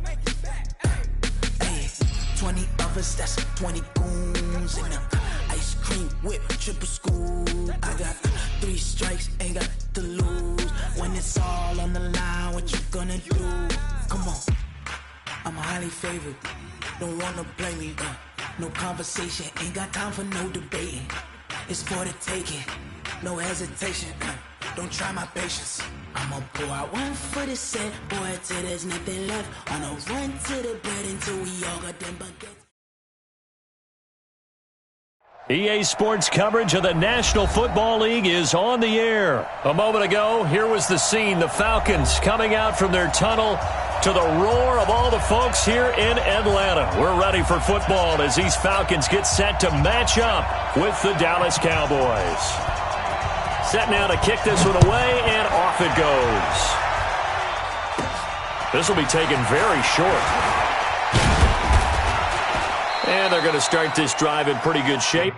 Hey, 20 of us, that's 20 goons in them. Ice cream whip, triple school. I got 3 strikes, ain't got to lose. When it's all on the line, what you gonna do? Come on, I'm highly favored. Don't wanna blame me, no conversation, ain't got time for no debating. It's for the taking, no hesitation. Don't try my patience. I'ma pour out one for the set, boy, till there's nothing left. On a run to the bed until we all got them baguettes. EA Sports coverage of the National Football League is on the air. A moment ago, here was the scene. The Falcons coming out from their tunnel to the roar of all the folks here in Atlanta. We're ready for football as these Falcons get set to match up with the Dallas Cowboys. Set now to kick this one away, and off it goes. This will be taken very short. And they're going to start this drive in pretty good shape.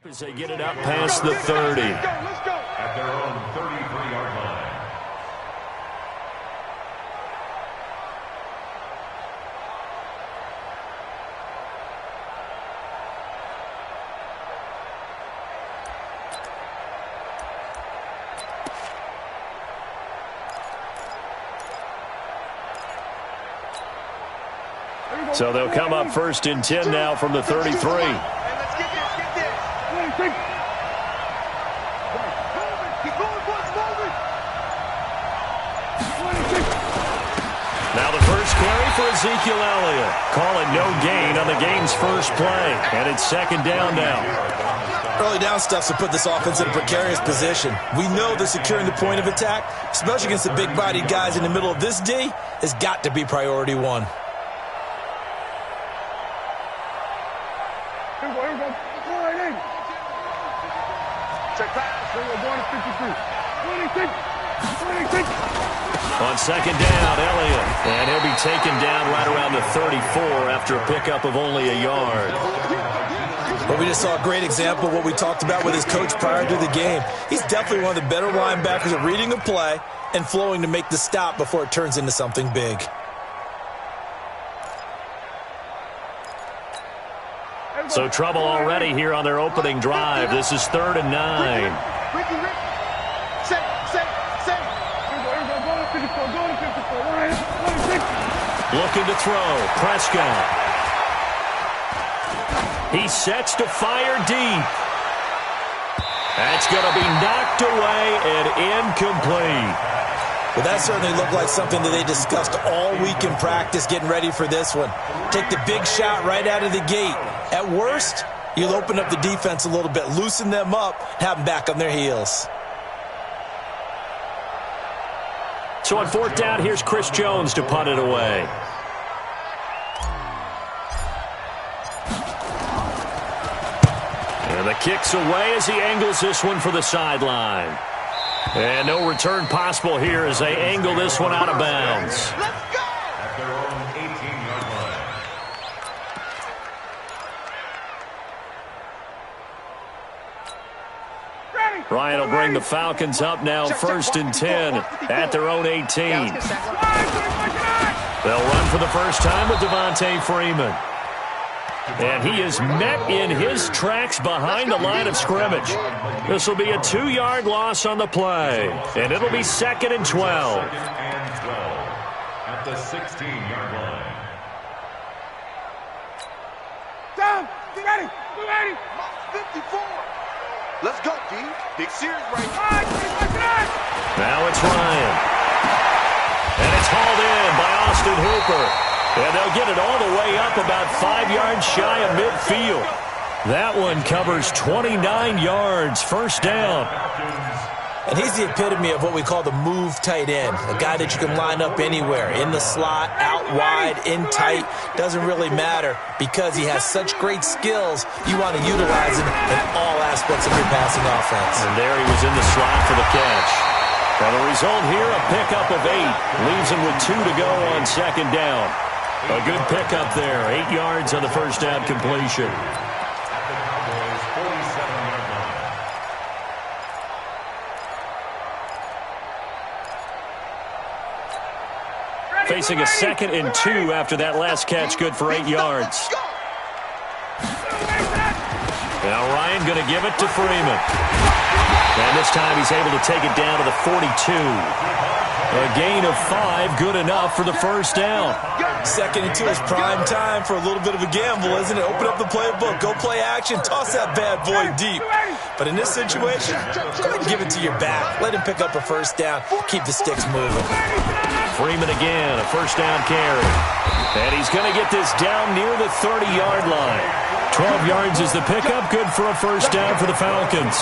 As they get it up past the 30. At their own 33-yard line. So they'll come up 1st and 10 now from the 33. Hey, let's get this, get this. Keep going, boys, move it. Now the first carry for Ezekiel Elliott. Call it no gain on the game's first play. And it's 2nd down now. Early down stuffs will put this offense in a precarious position. We know they're securing the point of attack, especially against the big-bodied guys in the middle of this D, has got to be priority one. Check pass. On 2nd down, Elliott. And he'll be taken down right around the 34 after a pickup of only a yard. But we just saw a great example of what we talked about with his coach prior to the game. He's definitely one of the better linebackers at reading a play and flowing to make the stop before it turns into something big. So trouble already here on their opening drive. This is 3rd and 9. Looking to throw. Prescott. He sets to fire deep. That's going to be knocked away and incomplete. Well, that certainly looked like something that they discussed all week in practice getting ready for this one. Take the big shot right out of the gate. At worst, you'll open up the defense a little bit, loosen them up, have them back on their heels. So on 4th down, here's Chris Jones to punt it away. And the kick's away as he angles this one for the sideline. And no return possible here as they angle this one out of bounds. Let's go! At their own 18-yard line. Ryan will bring the Falcons up now 1st and 10 at their own 18. They'll run for the first time with Devontae Freeman. And he is met in his tracks behind the line of scrimmage. This will be a 2-yard loss on the play. And it'll be 2nd and 12. 2nd and 12 at the 16-yard line. Down! Get ready! Get ready! 54! Let's go, D. Big series right here. Now it's Ryan. And it's hauled in by Austin Hooper. And they'll get it all the way up about 5 yards shy of midfield. That one covers 29 yards, 1st down. And he's the epitome of what we call the move tight end, a guy that you can line up anywhere, in the slot, out wide, in tight, doesn't really matter because he has such great skills. You want to utilize him in all aspects of your passing offense. And there he was in the slot for the catch. And the result here, a pickup of 8, leaves him with 2 to go on 2nd down. A good pickup there, 8 yards on the 1st down completion. Facing a 2nd and 2 after that last catch, good for 8 yards. Now Ryan going to give it to Freeman. And this time he's able to take it down to the 42. A gain of 5, good enough for the 1st down. 2nd and 2 is prime time for a little bit of a gamble, isn't it? Open up the playbook, go play action, toss that bad boy deep. But in this situation, go ahead and give it to your back. Let him pick up a 1st down, keep the sticks moving. Freeman again, a 1st down carry. And he's going to get this down near the 30-yard line. 12 yards is the pickup, good for a 1st down for the Falcons.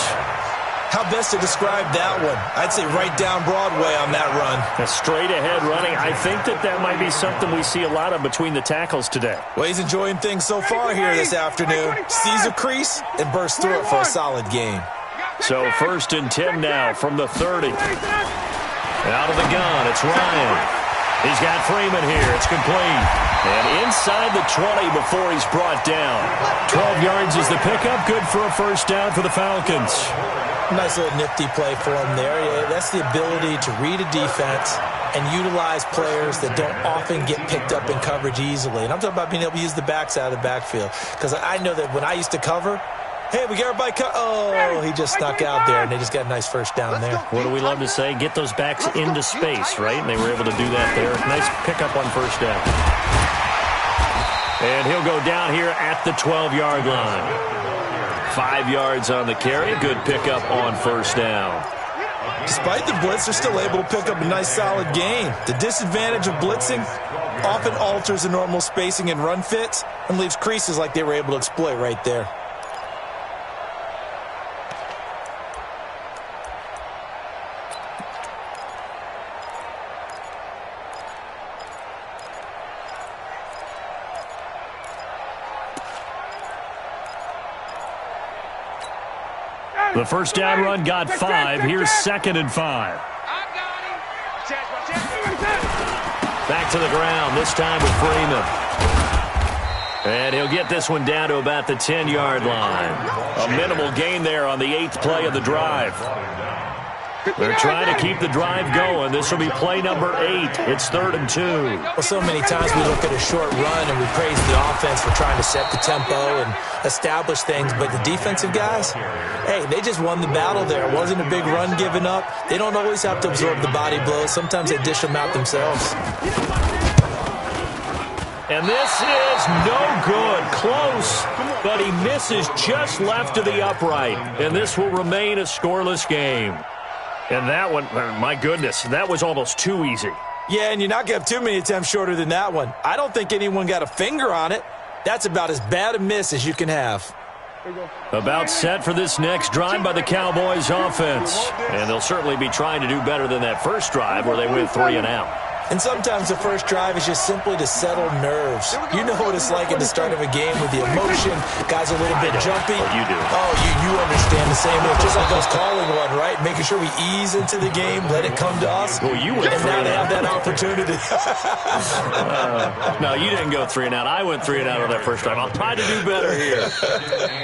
How best to describe that one? I'd say right down Broadway on that run. A straight-ahead running. I think that might be something we see a lot of between the tackles today. Well, he's enjoying things so far here this afternoon. Sees a crease and bursts through it for a solid gain. So 1st and 10 now from the 30. Out of the gun, it's Ryan. He's got Freeman here. It's complete. And inside the 20 before he's brought down. 12 yards is the pickup. Good for a first down for the Falcons. Nice little nifty play for him there. Yeah, that's the ability to read a defense and utilize players that don't often get picked up in coverage easily. And I'm talking about being able to use the backs out of the backfield. Because I know that when I used to cover, hey, we got everybody oh, he just snuck out there, and they just got a nice first down there. What do we love to say? Get those backs into space, right? And they were able to do that there. Nice pickup on first down. And he'll go down here at the 12-yard line. 5 yards on the carry. Good pickup on first down. Despite the blitz, they're still able to pick up a nice, solid gain. The disadvantage of blitzing often alters the normal spacing and run fits and leaves creases like they were able to exploit right there. The first down run got 5. Here's 2nd and 5. Back to the ground, this time with Freeman. And he'll get this one down to about the 10-yard line. A minimal gain there on the 8th play of the drive. They're trying to keep the drive going. This will be play number 8. It's 3rd and 2. Well, so many times we look at a short run and we praise the offense for trying to set the tempo and establish things, but the defensive guys, hey, they just won the battle there. It wasn't a big run given up. They don't always have to absorb the body blows. Sometimes they dish them out themselves. And this is no good. Close, but he misses just left of the upright. And this will remain a scoreless game. And that one, my goodness, that was almost too easy. Yeah, and you're not going to have too many attempts shorter than that one. I don't think anyone got a finger on it. That's about as bad a miss as you can have. About set for this next drive by the Cowboys offense. And they'll certainly be trying to do better than that first drive where they went 3 and out. And sometimes the first drive is just simply to settle nerves. You know what it's like at the start of a game with the emotion. Guys a little bit jumpy. Oh, you do. Oh, you understand the same way. Just like us calling one, right? Making sure we ease into the game, let it come to us. Well, you went and now they have that opportunity. No, you didn't go 3 and out. I went 3 and out on that first drive. I'll try to do better here.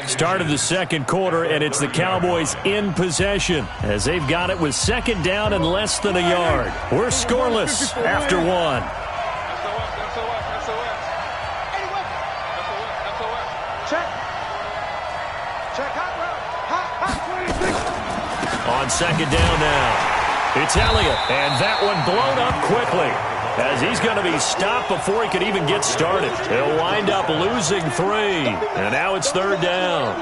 Start of the second quarter, and it's the Cowboys in possession as they've got it with 2nd down and less than a yard. We're scoreless after 1. On 2nd down now, it's Elliott, and that one blown up quickly as he's going to be stopped before he could even get started. He'll wind up losing 3, and now it's 3rd down.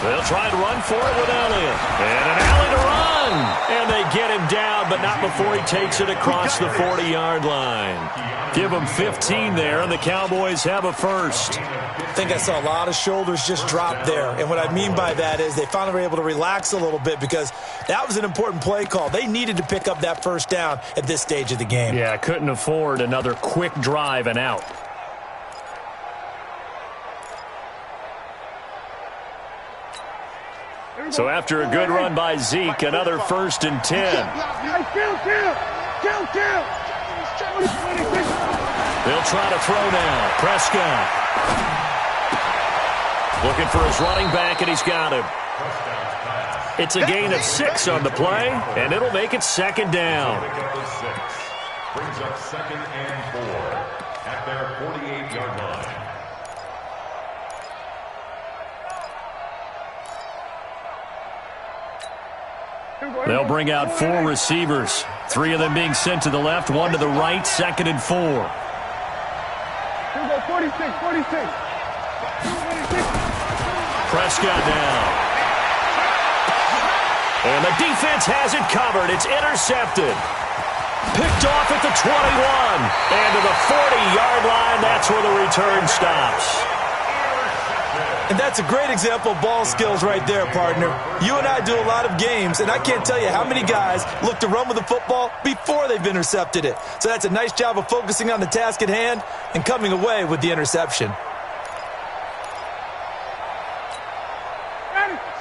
They'll try and run for it with Elliott. And an alley to run. And they get him down, but not before he takes it across the 40-yard line. Give him 15 there, and the Cowboys have a first. I think I saw a lot of shoulders just drop there. And what I mean by that is they finally were able to relax a little bit because that was an important play call. They needed to pick up that first down at this stage of the game. Yeah, couldn't afford another quick drive and out. So after a good run by Zeke, another 1st and 10. They'll try to throw now. Prescott. Looking for his running back, and he's got him. It's a gain of 6 on the play, and it'll make it 2nd down. Brings up 2nd and 4 at their 48-yard line. They'll bring out 4 receivers. 3 of them being sent to the left, 1 to the right, 2nd and 4. Here we go, 46. Prescott now. And the defense has it covered. It's intercepted. Picked off at the 21. And to the 40-yard line, that's where the return stops. And that's a great example of ball skills right there, partner. You and I do a lot of games, and I can't tell you how many guys look to run with the football before they've intercepted it. So that's a nice job of focusing on the task at hand and coming away with the interception.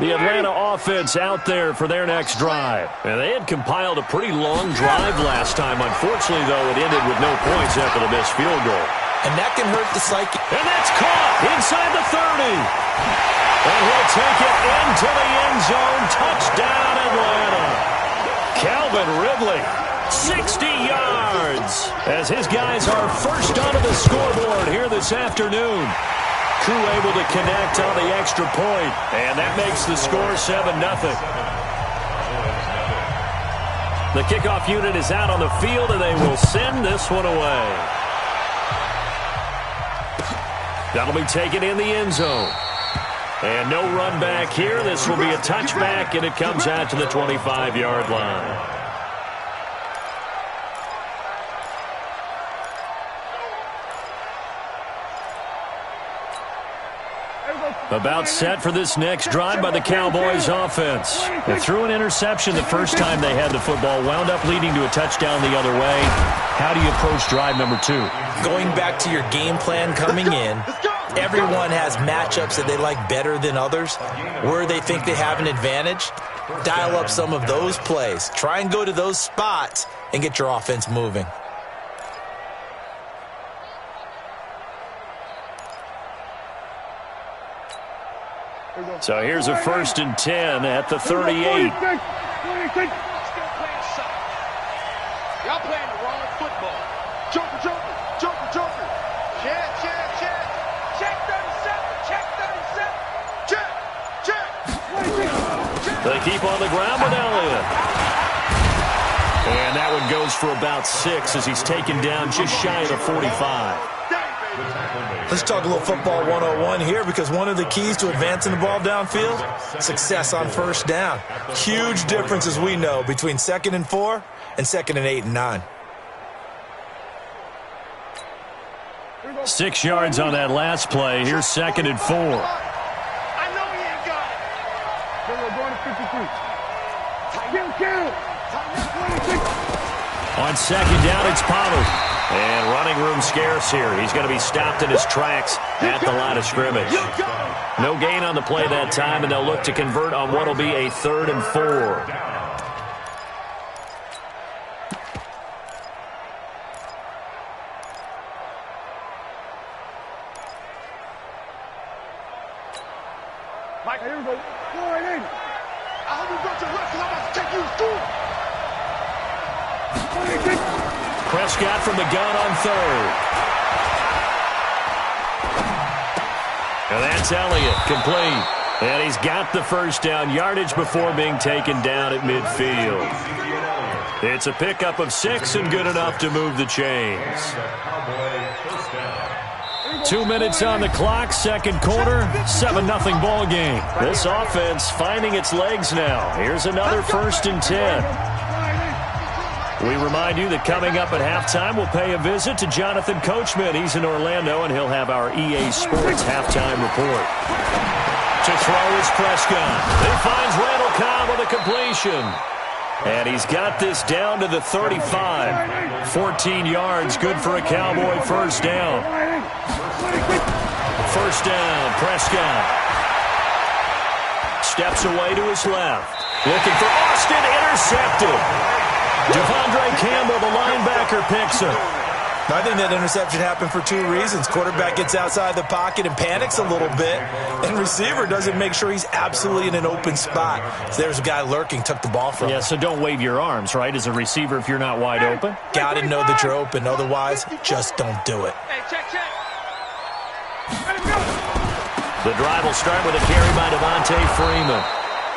The Atlanta offense out there for their next drive. And they had compiled a pretty long drive last time. Unfortunately, though, it ended with no points after the missed field goal. And that can hurt the psyche. And that's caught inside the 30. And he'll take it into the end zone. Touchdown, Atlanta. Calvin Ridley, 60 yards. As his guys are first onto the scoreboard here this afternoon. Crew able to connect on the extra point, and that makes the score 7-0. The kickoff unit is out on the field, and they will send this one away. That'll be taken in the end zone. And no run back here. This will be a touchback, and it comes out to the 25-yard line. About set for this next drive by the Cowboys offense. They threw an interception the first time they had the football, wound up leading to a touchdown the other way. How do you approach drive number 2? Going back to your game plan coming in, everyone has matchups that they like better than others. Where they think they have an advantage, dial up some of those plays. Try and go to those spots and get your offense moving. So here's a 1st and 10 at the 38. Y'all playing the wrong football. Joker, joker, joker, joker. Check, check, check. Check 37, check 37. Check, check. They keep on the ground with Elliott. And that one goes for about 6 as he's taken down just shy of the 45. Let's talk a little football 101 here, because one of the keys to advancing the ball downfield, success on first down. Huge difference, as we know, between 2nd and 4 and 2nd and 8 and 9. 6 yards on that last play. Here's 2nd and 4. I know he ain't got it. We're going to 53. On 2nd down, it's Pollard. And running room scarce here. He's going to be stopped in his tracks at the line of scrimmage. No gain on the play that time, and they'll look to convert on what will be a 3rd and 4. Mike, here we go. 480. I hope you got your left, because I'm about to take you to school. Prescott from the gun on 3rd. And that's Elliott, complete. And he's got the first down, yardage before being taken down at midfield. It's a pickup of 6 and good enough to move the chains. 2 minutes on the clock, 2nd quarter, 7-0 ball game. This offense finding its legs now. Here's another 1st and 10. We remind you that coming up at halftime, we'll pay a visit to Jonathan Coachman. He's in Orlando, and he'll have our EA Sports halftime report. To throw is Prescott. He finds Randall Cobb with a completion. And he's got this down to the 35. 14 yards, good for a Cowboy first down. First down, Prescott. Steps away to his left. Looking for Austin, intercepted. Devondre Campbell, the linebacker, picks him. I think that interception happened for 2 reasons. Quarterback gets outside the pocket and panics a little bit, and receiver doesn't make sure he's absolutely in an open spot. So there's a guy lurking, took the ball from him. Yeah, so don't wave your arms, right, as a receiver if you're not wide open? Got to know that you're open. Otherwise, just don't do it. Hey, check, check. The drive will start with a carry by Devontae Freeman.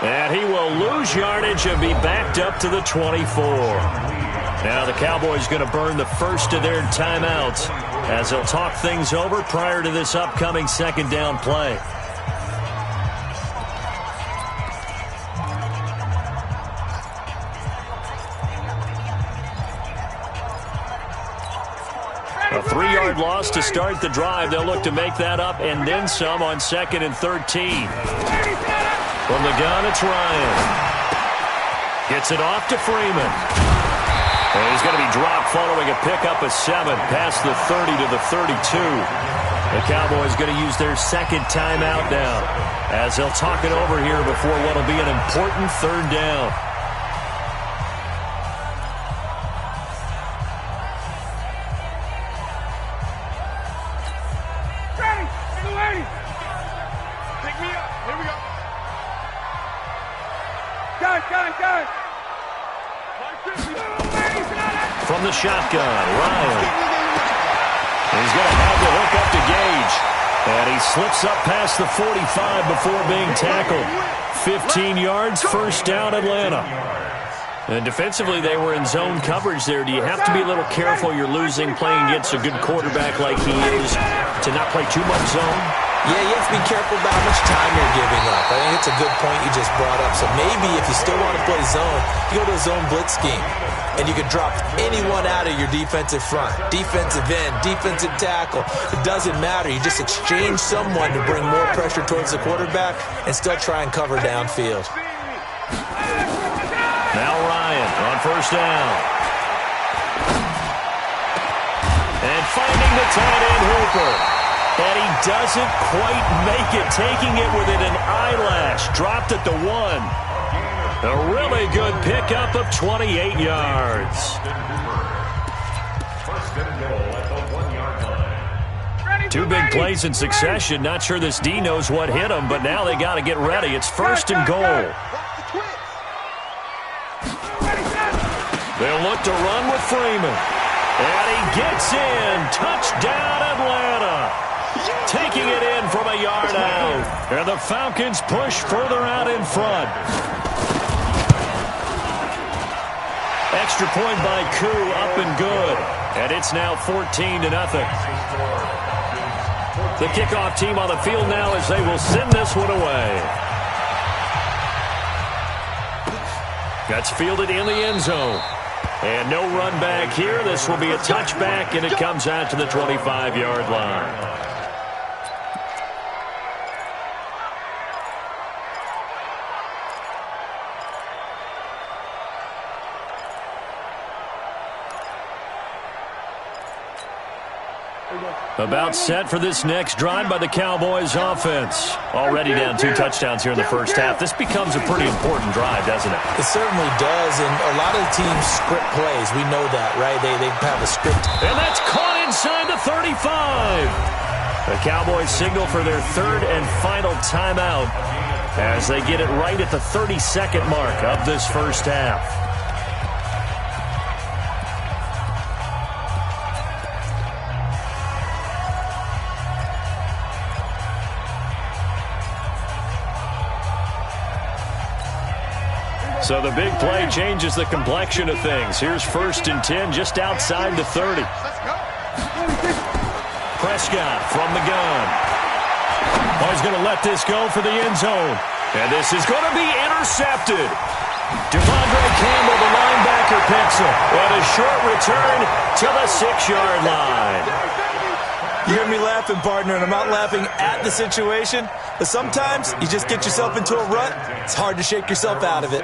And he will lose yardage and be backed up to the 24. Now the Cowboys going to burn the first of their timeouts as they'll talk things over prior to this upcoming 2nd down play. A 3-yard loss to start the drive. They'll look to make that up and then some on 2nd and 13. From the gun, it's Ryan. Gets it off to Freeman. And he's going to be dropped following a pickup of 7 past the 30 to the 32. The Cowboys going to use their second timeout now as they'll talk it over here before what will be an important third down. Pick me up. Here we go. From the shotgun, Ryan. He's going to have the hook up to Gage. And he slips up past the 45 before being tackled. 15 yards, first down, Atlanta. And defensively, they were in zone coverage there. Do you have to be a little careful you're losing playing against a good quarterback like he is to not play too much zone? Yeah, you have to be careful about how much time you're giving up. I think it's a good point you just brought up. So maybe if you still want to play zone, you go to a zone blitz scheme. And you can drop anyone out of your defensive front. Defensive end, defensive tackle. It doesn't matter. You just exchange someone to bring more pressure towards the quarterback and still try and cover downfield. Now Ryan on first down. And finding the tight end Hooper. And he doesn't quite make it, taking it within an eyelash. Dropped at the 1. A really good pickup of 28 yards. First and goal at the 1-yard line. Two big plays in succession. Not sure this D knows what hit him, but now they got to get ready. It's first and goal. They'll look to run with Freeman. And he gets in. Touchdown, Atlanta. Taking it in from a yard out. And the Falcons push further out in front. Extra point by Koo, up and good. And it's now 14-0. The kickoff team on the field now as they will send this one away. That's fielded in the end zone. And no run back here. This will be a touchback, and it comes out to the 25-yard line. About set for this next drive by the Cowboys offense. Already down 2 touchdowns here in the first half. This becomes a pretty important drive, doesn't it? It certainly does, and a lot of the teams script plays. We know that, right? They have a script. And that's caught inside the 35. The Cowboys signal for their third and final timeout as they get it right at the 30-second mark of this first half. So the big play changes the complexion of things. Here's first and 10 just outside the 30. Prescott from the gun. Oh, he's going to let this go for the end zone. And this is going to be intercepted. Devondre Campbell, the linebacker, picks it. And a short return to the 6-yard line. You hear me laughing, partner, and I'm not laughing at the situation. But sometimes you just get yourself into a rut. It's hard to shake yourself out of it.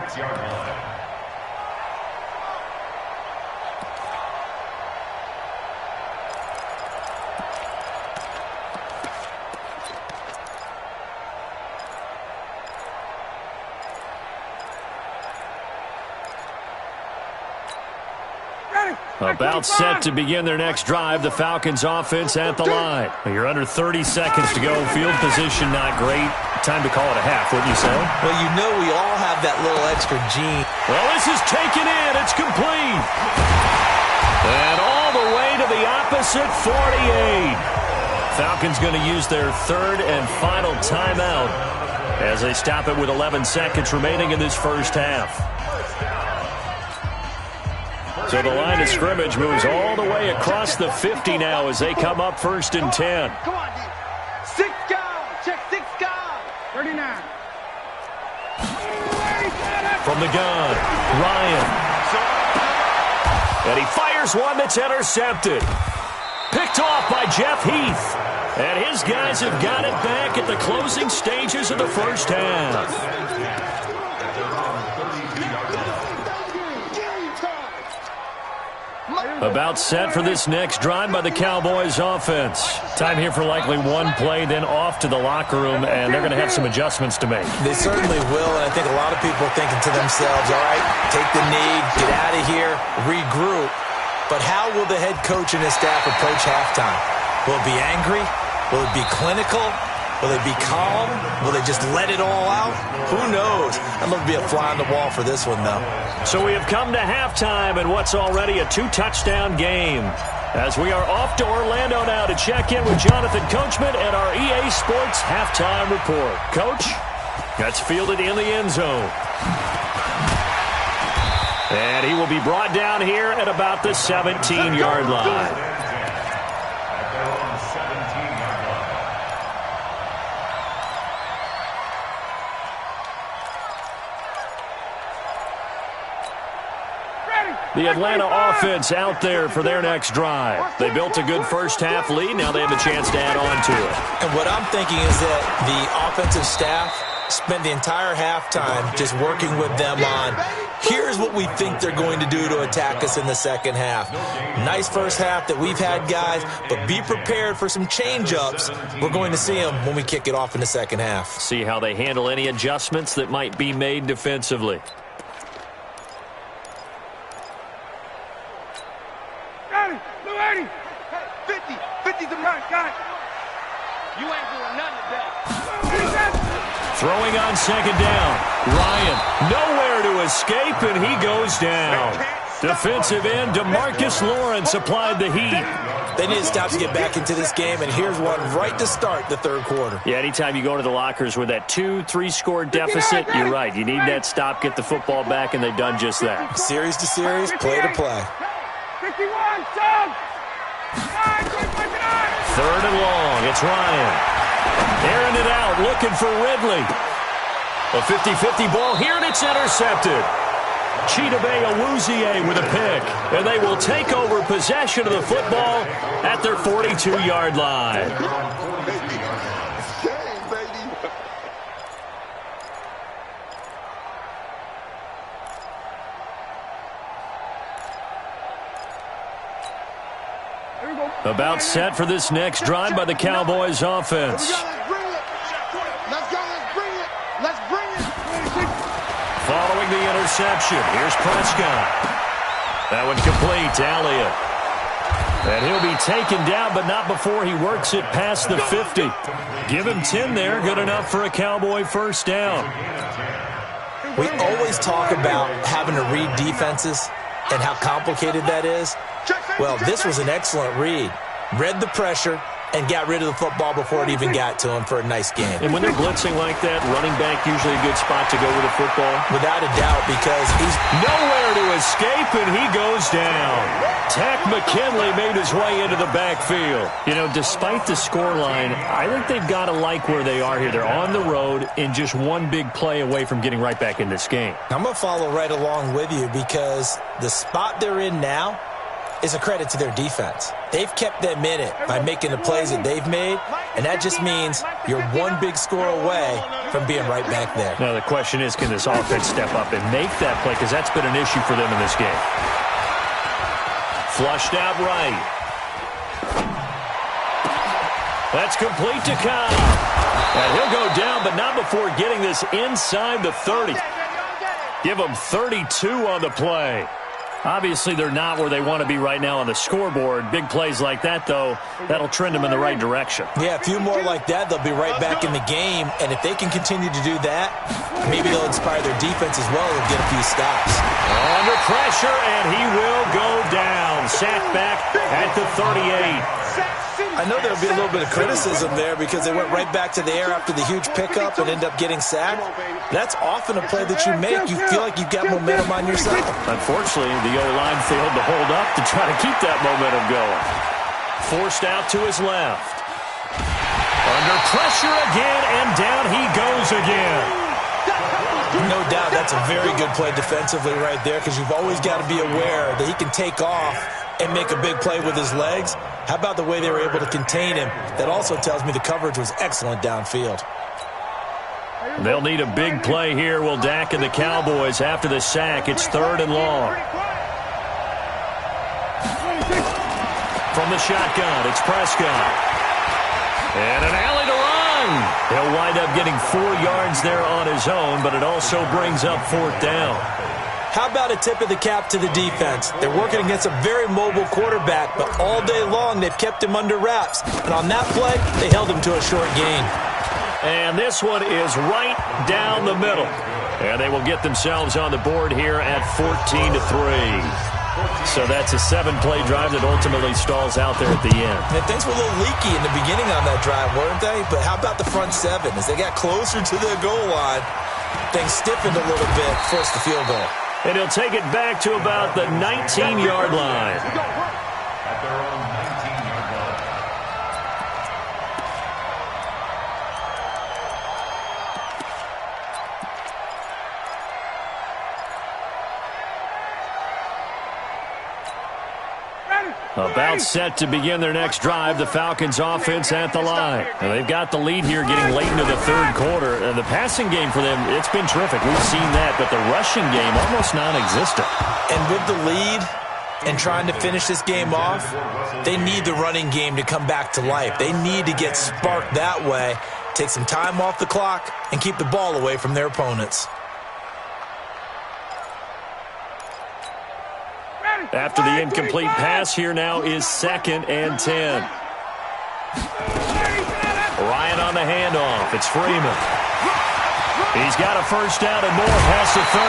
About set to begin their next drive. The Falcons offense at the line. You're under 30 seconds to go. Field position not great. Time to call it a half, wouldn't you say? Well, you know we all have that little extra gene. Well, this is taken in. It's complete. And all the way to the opposite 48. Falcons going to use their third and final timeout as they stop it with 11 seconds remaining in this first half. So the line of scrimmage moves all the way across the 50 now as they come up first and 10. Come on, D. 6 guys. Check 6 guys. 39. From the gun, Ryan. And he fires one that's intercepted. Picked off by Jeff Heath. And his guys have got it back at the closing stages of the first half. About set for this next drive by the Cowboys offense. Time here for likely one play, then off to the locker room, and they're going to have some adjustments to make. They certainly will, and I think a lot of people are thinking to themselves, all right, take the knee, get out of here, regroup. But how will the head coach and his staff approach halftime? Will it be angry? Will it be clinical? Will they be calm? Will they just let it all out? Who knows? I'd love to be a fly on the wall for this one, though. So we have come to halftime in what's already a 2-touchdown game. As we are off to Orlando now to check in with Jonathan Coachman and our EA Sports halftime report. Coach, that's fielded in the end zone. And he will be brought down here at about the 17-yard line. The Atlanta offense out there for their next drive. They built a good first-half lead. Now they have a chance to add on to it. And what I'm thinking is that the offensive staff spent the entire halftime just working with them on, here's what we think they're going to do to attack us in the second half. Nice first half that we've had, guys, but be prepared for some change-ups. We're going to see them when we kick it off in the second half. See how they handle any adjustments that might be made defensively. 50 to run, got it. You ain't doing nothing today. Throwing on second down. Ryan, nowhere to escape, and he goes down. Defensive end DeMarcus Lawrence applied the heat. They need to stop to get back into this game, and here's one right to start the third quarter. Yeah, anytime you go to the lockers with that 2-3 score deficit, you're right. You need that stop, get the football back, and they've done just that. Series to series, play to play. 51, Tom. Third and long, it's Ryan. Airing it out, looking for Ridley. A 50-50 ball here, and it's intercepted. Chidobe Awuzie with a pick, and they will take over possession of the football at their 42-yard line. About set for this next drive by the Cowboys offense. Following the interception, here's Prescott. That one complete to Elliott. And he'll be taken down, but not before he works it past the 50. Give him 10 there, good enough for a Cowboy first down. We always talk about having to read defenses and how complicated that is. Well, this was an excellent read. Read the pressure and got rid of the football before it even got to him for a nice game. And when they're blitzing like that, running back usually a good spot to go with the football. Without a doubt, because he's nowhere to escape, and he goes down. Tack McKinley made his way into the backfield. You know, despite the scoreline, I think they've got to like where they are here. They're on the road and just one big play away from getting right back in this game. I'm going to follow right along with you because the spot they're in now is a credit to their defense. They've kept them in it by making the plays that they've made, and that just means you're one big score away from being right back there. Now the question is, can this offense step up and make that play? Because that's been an issue for them in this game. Flushed out right. That's complete to Cobb. And he'll go down, but not before getting this inside the 30. Give them 32 on the play. Obviously, they're not where they want to be right now on the scoreboard. Big plays like that, though, that'll trend them in the right direction. Yeah, a few more like that, they'll be right back in the game. And if they can continue to do that, maybe they'll inspire their defense as well and get a few stops. Under pressure, and he will go down. Sacked back at the 38. I know there'll be a little bit of criticism there because they went right back to the air after the huge pickup and end up getting sacked. That's often a play that you make. You feel like you've got momentum on your side. Unfortunately, the O-line failed to hold up to try to keep that momentum going. Forced out to his left. Under pressure again, and down he goes again. No doubt that's a very good play defensively right there because you've always got to be aware that he can take off and make a big play with his legs. How about the way they were able to contain him? That also tells me the coverage was excellent downfield. They'll need a big play here, will Dak and the Cowboys after the sack. It's third and long. From the shotgun, it's Prescott. And an alley to run. He'll wind up getting 4 yards there on his own, but it also brings up 4th down. How about a tip of the cap to the defense? They're working against a very mobile quarterback, but all day long they've kept him under wraps. And on that play, they held him to a short gain. And this one is right down the middle. And they will get themselves on the board here at 14-3. So that's a 7-play drive that ultimately stalls out there at the end. And things were a little leaky in the beginning on that drive, weren't they? But how about the front 7? As they got closer to the goal line, things stiffened a little bit, forced the field goal. And he'll take it back to about the 19-yard line. At their own 19-yard line. About set to begin their next drive, the Falcons offense at the line. And they've got the lead here getting late into the 3rd quarter. And the passing game for them, it's been terrific. We've seen that, but the rushing game almost non-existent. And with the lead and trying to finish this game off, they need the running game to come back to life. They need to get sparked that way, take some time off the clock, and keep the ball away from their opponents. After the incomplete pass, here now is 2nd and 10. Ryan on the handoff. It's Freeman. He's got a 1st down and more past the 30.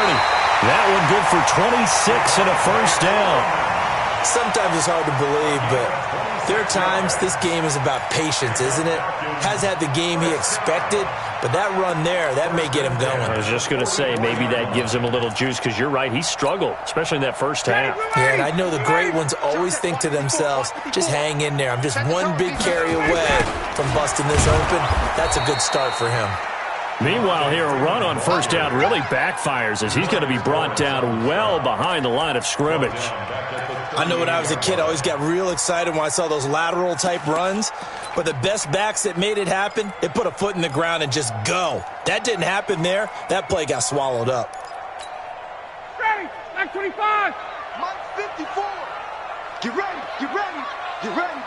That one good for 26 and a 1st down. Sometimes it's hard to believe, but there are times this game is about patience, isn't it? Has had the game he expected, but that run there, that may get him going. I was just going to say, maybe that gives him a little juice, because you're right, he struggled, especially in that 1st half. Yeah, and I know the great ones always think to themselves, just hang in there. I'm just one big carry away from busting this open. That's a good start for him. Meanwhile, here, a run on 1st down really backfires as he's going to be brought down well behind the line of scrimmage. I know when I was a kid, I always got real excited when I saw those lateral-type runs. But the best backs that made it happen, they put a foot in the ground and just go. That didn't happen there. That play got swallowed up. Ready, back 25. Mike 54. Get ready, get ready, get ready.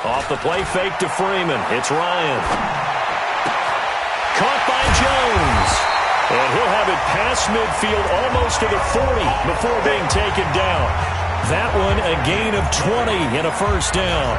Off the play fake to Freeman. It's Ryan. Caught by Jones. And he'll have it past midfield almost to the 40 before being taken down. That one a gain of 20 and a 1st down.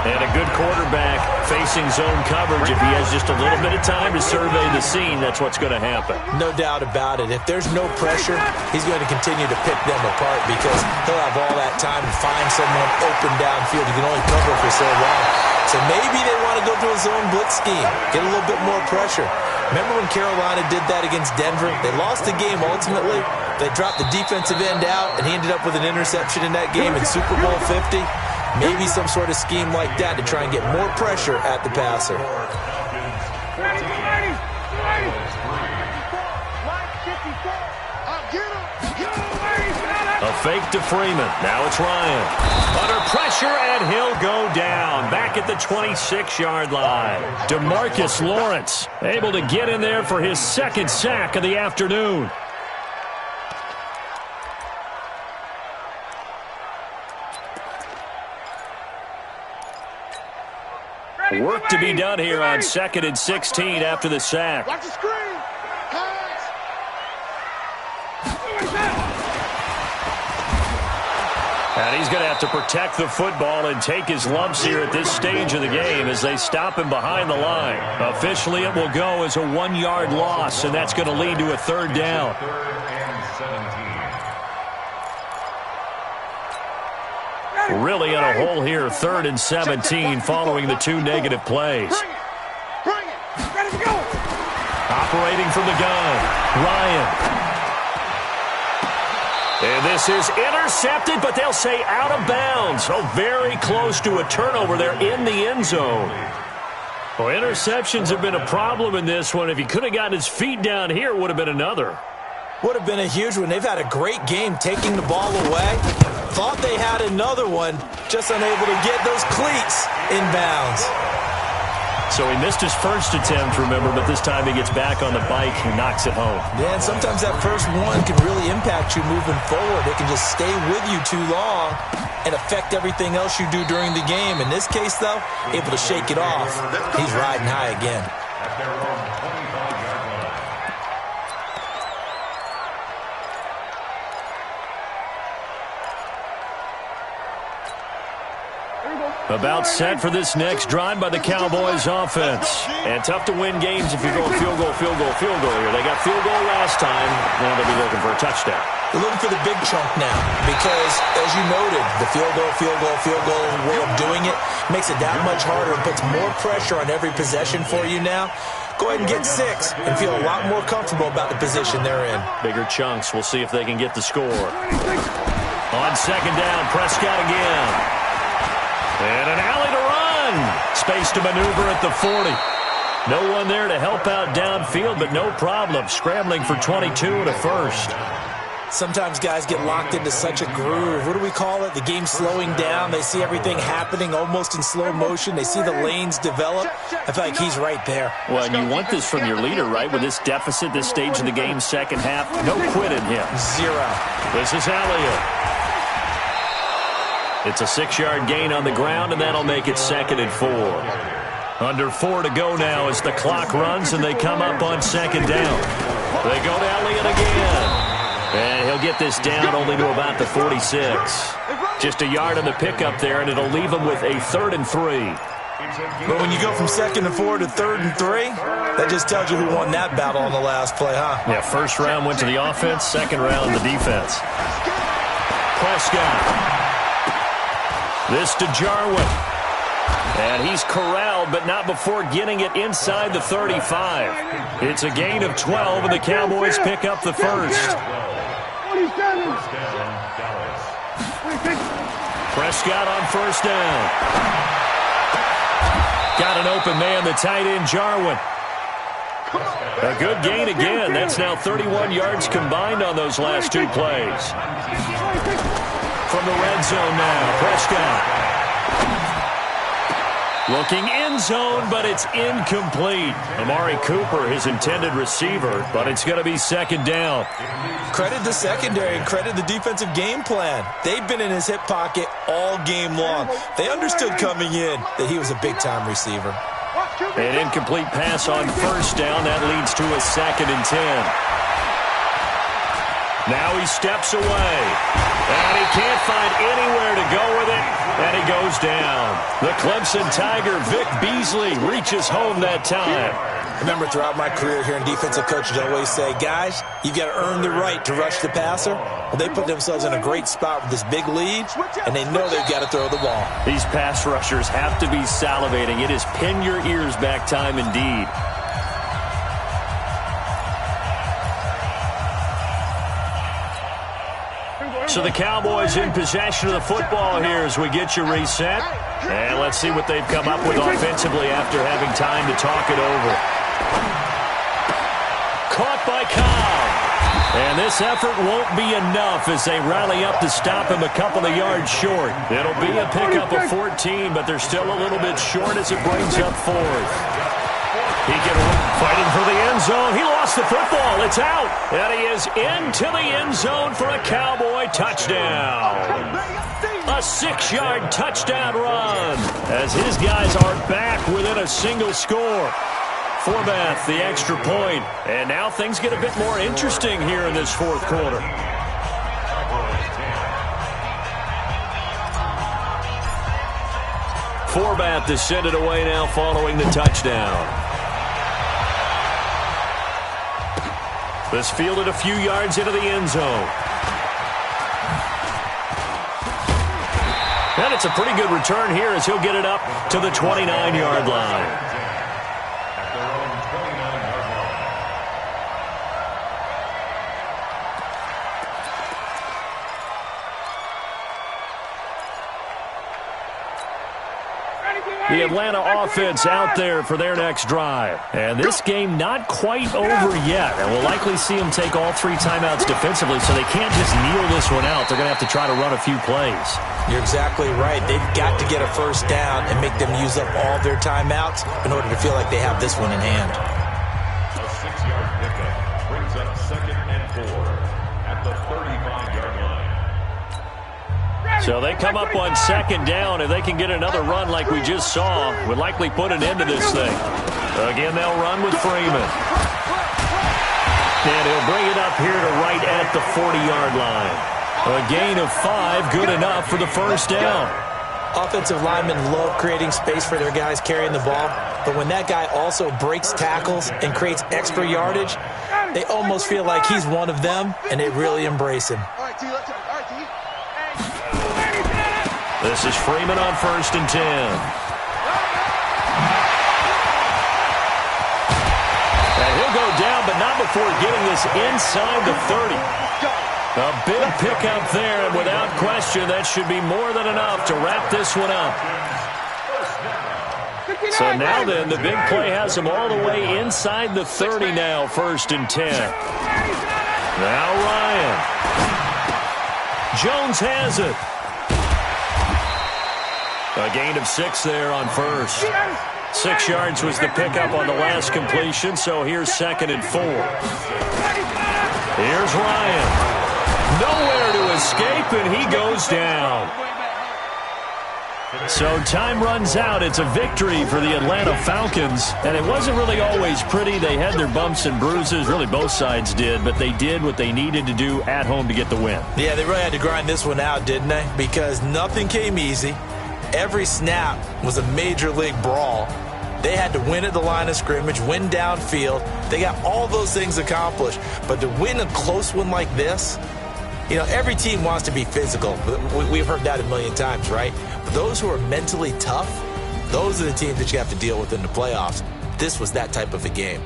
And a good quarterback facing zone coverage. If he has just a little bit of time to survey the scene, that's what's going to happen. No doubt about it. If there's no pressure, he's going to continue to pick them apart because he'll have all that time to find someone open downfield. He can only cover for so long. So maybe they want to go to a zone blitz scheme, get a little bit more pressure. Remember when Carolina did that against Denver? They lost the game ultimately. They dropped the defensive end out, and he ended up with an interception in that game in Super Bowl 50. Maybe some sort of scheme like that to try and get more pressure at the passer. A fake to Freeman. Now it's Ryan. Under pressure, and he'll go down. Back at the 26-yard line. DeMarcus Lawrence able to get in there for his 2nd sack of the afternoon. Work to be done here on 2nd and 16 after the sack. Watch the screen. And he's going to have to protect the football and take his lumps here at this stage of the game as they stop him behind the line. Officially, it will go as a 1-yard loss, and that's going to lead to a 3rd down. 3rd and 17. Really in a hole here, 3rd and 17 following the 2 negative plays. Bring it. Ready to go. Operating from the gun, Ryan. And this is intercepted, but they'll say out of bounds. So very close to a turnover there in the end zone. Well, interceptions have been a problem in this one. If he could have gotten his feet down here, it would have been another. Would have been a huge one. They've had a great game taking the ball away. Thought they had another one, just unable to get those cleats in bounds. So he missed his first attempt, remember, but this time he gets back on the bike and knocks it home. Yeah, and sometimes that first one can really impact you moving forward. It can just stay with you too long and affect everything else you do during the game. In this case, though, able to shake it off. He's riding high again. At their own 25-yard line. About set for this next drive by the Cowboys offense. And tough to win games if you're going field goal here. They got field goal last time. Now they'll be looking for a touchdown. They're looking for the big chunk now because, as you noted, the field goal way of doing it makes it that much harder and puts more pressure on every possession for you now. Go ahead and get 6 and feel a lot more comfortable about the position they're in. Bigger chunks. We'll see if they can get the score. On second down, Prescott again. And an alley to run. Space to maneuver at the 40. No one there to help out downfield, but no problem. Scrambling for 22 and a first. Sometimes guys get locked into such a groove. What do we call it? The game's slowing down. They see everything happening almost in slow motion. They see the lanes develop. I feel like he's right there. Well, and you want this from your leader, right? With this deficit, this stage of the game, second half, no quit in him. 0. This is Elliott. It's a 6-yard gain on the ground, and that'll make it 2nd and 4. Under 4 to go now as the clock runs, and they come up on second down. They go to Elliott again. And he'll get this down only to about the 46. Just a yard on the pickup there, and it'll leave him with a 3rd and 3. But when you go from 2nd and 4 to 3rd and 3, that just tells you who won that battle on the last play, huh? Yeah, first round went to the offense, second round the defense. Prescott. This to Jarwin. And he's corralled, but not before getting it inside the 35. It's a gain of 12, and the Cowboys pick up the first. Prescott on first down. Got an open man, the tight end, Jarwin. A good gain again. That's now 31 yards combined on those last 2 plays. From the red zone now, Prescott. Looking end zone, but it's incomplete. Amari Cooper, his intended receiver, but it's going to be second down. Credit the secondary and credit the defensive game plan. They've been in his hip pocket all game long. They understood coming in that he was a big-time receiver. An incomplete pass on first down. That leads to a 2nd and 10. Now he steps away, and he can't find anywhere to go with it, and he goes down. The Clemson Tiger, Vic Beasley, reaches home that time. Remember, throughout my career here in defensive coaching, I always say, guys, you've got to earn the right to rush the passer. Well, they put themselves in a great spot with this big lead, and they know they've got to throw the ball. These pass rushers have to be salivating. It is pin your ears back time indeed. So the Cowboys in possession of the football here as we get you reset. And let's see what they've come up with offensively after having time to talk it over. Caught by Cobb. And this effort won't be enough as they rally up to stop him a couple of yards short. It'll be a pickup of 14, but they're still a little bit short as it brings up 4th. He can fighting for the end zone. He lost the football. It's out. And he is into the end zone for a Cowboy touchdown. A 6-yard touchdown run as his guys are back within a single score. Forbath, the extra point. And now things get a bit more interesting here in this 4th quarter. Forbath is sent it away now following the touchdown. This fielded a few yards into the end zone. And it's a pretty good return here as he'll get it up to the 29-yard line. The Atlanta offense out there for their next drive. And this game not quite over yet. And we'll likely see them take all 3 timeouts defensively, so they can't just kneel this one out. They're going to have to try to run a few plays. You're exactly right. They've got to get a first down and make them use up all their timeouts in order to feel like they have this one in hand. A 6-yard pickup brings up 2nd and 4 at the 35-yard line. So they come up on 2nd down. If they can get another run like we just saw, would likely put an end to this thing. Again, they'll run with Freeman. And he'll bring it up here to right at the 40-yard line. A gain of 5, good enough for the first down. Offensive linemen love creating space for their guys carrying the ball, but when that guy also breaks tackles and creates extra yardage, they almost feel like he's one of them, and they really embrace him. This is Freeman on 1st and 10. And he'll go down, but not before getting this inside the 30. A big pickup there, and without question, that should be more than enough to wrap this one up. So now then, the big play has them all the way inside the 30 now, 1st and 10. Now Ryan. Jones has it. A gain of 6 there on 1st. 6 yards was the pickup on the last completion, so here's 2nd and 4. Here's Ryan. Nowhere to escape, and he goes down. So time runs out. It's a victory for the Atlanta Falcons, and it wasn't really always pretty. They had their bumps and bruises. Really, both sides did, but they did what they needed to do at home to get the win. Yeah, they really had to grind this one out, didn't they? Because nothing came easy. Every snap was a major league brawl. They had to win at the line of scrimmage, win downfield. They got all those things accomplished. But to win a close one like this, you know, every team wants to be physical. We've heard that a million times, right? But those who are mentally tough, those are the teams that you have to deal with in the playoffs. This was that type of a game.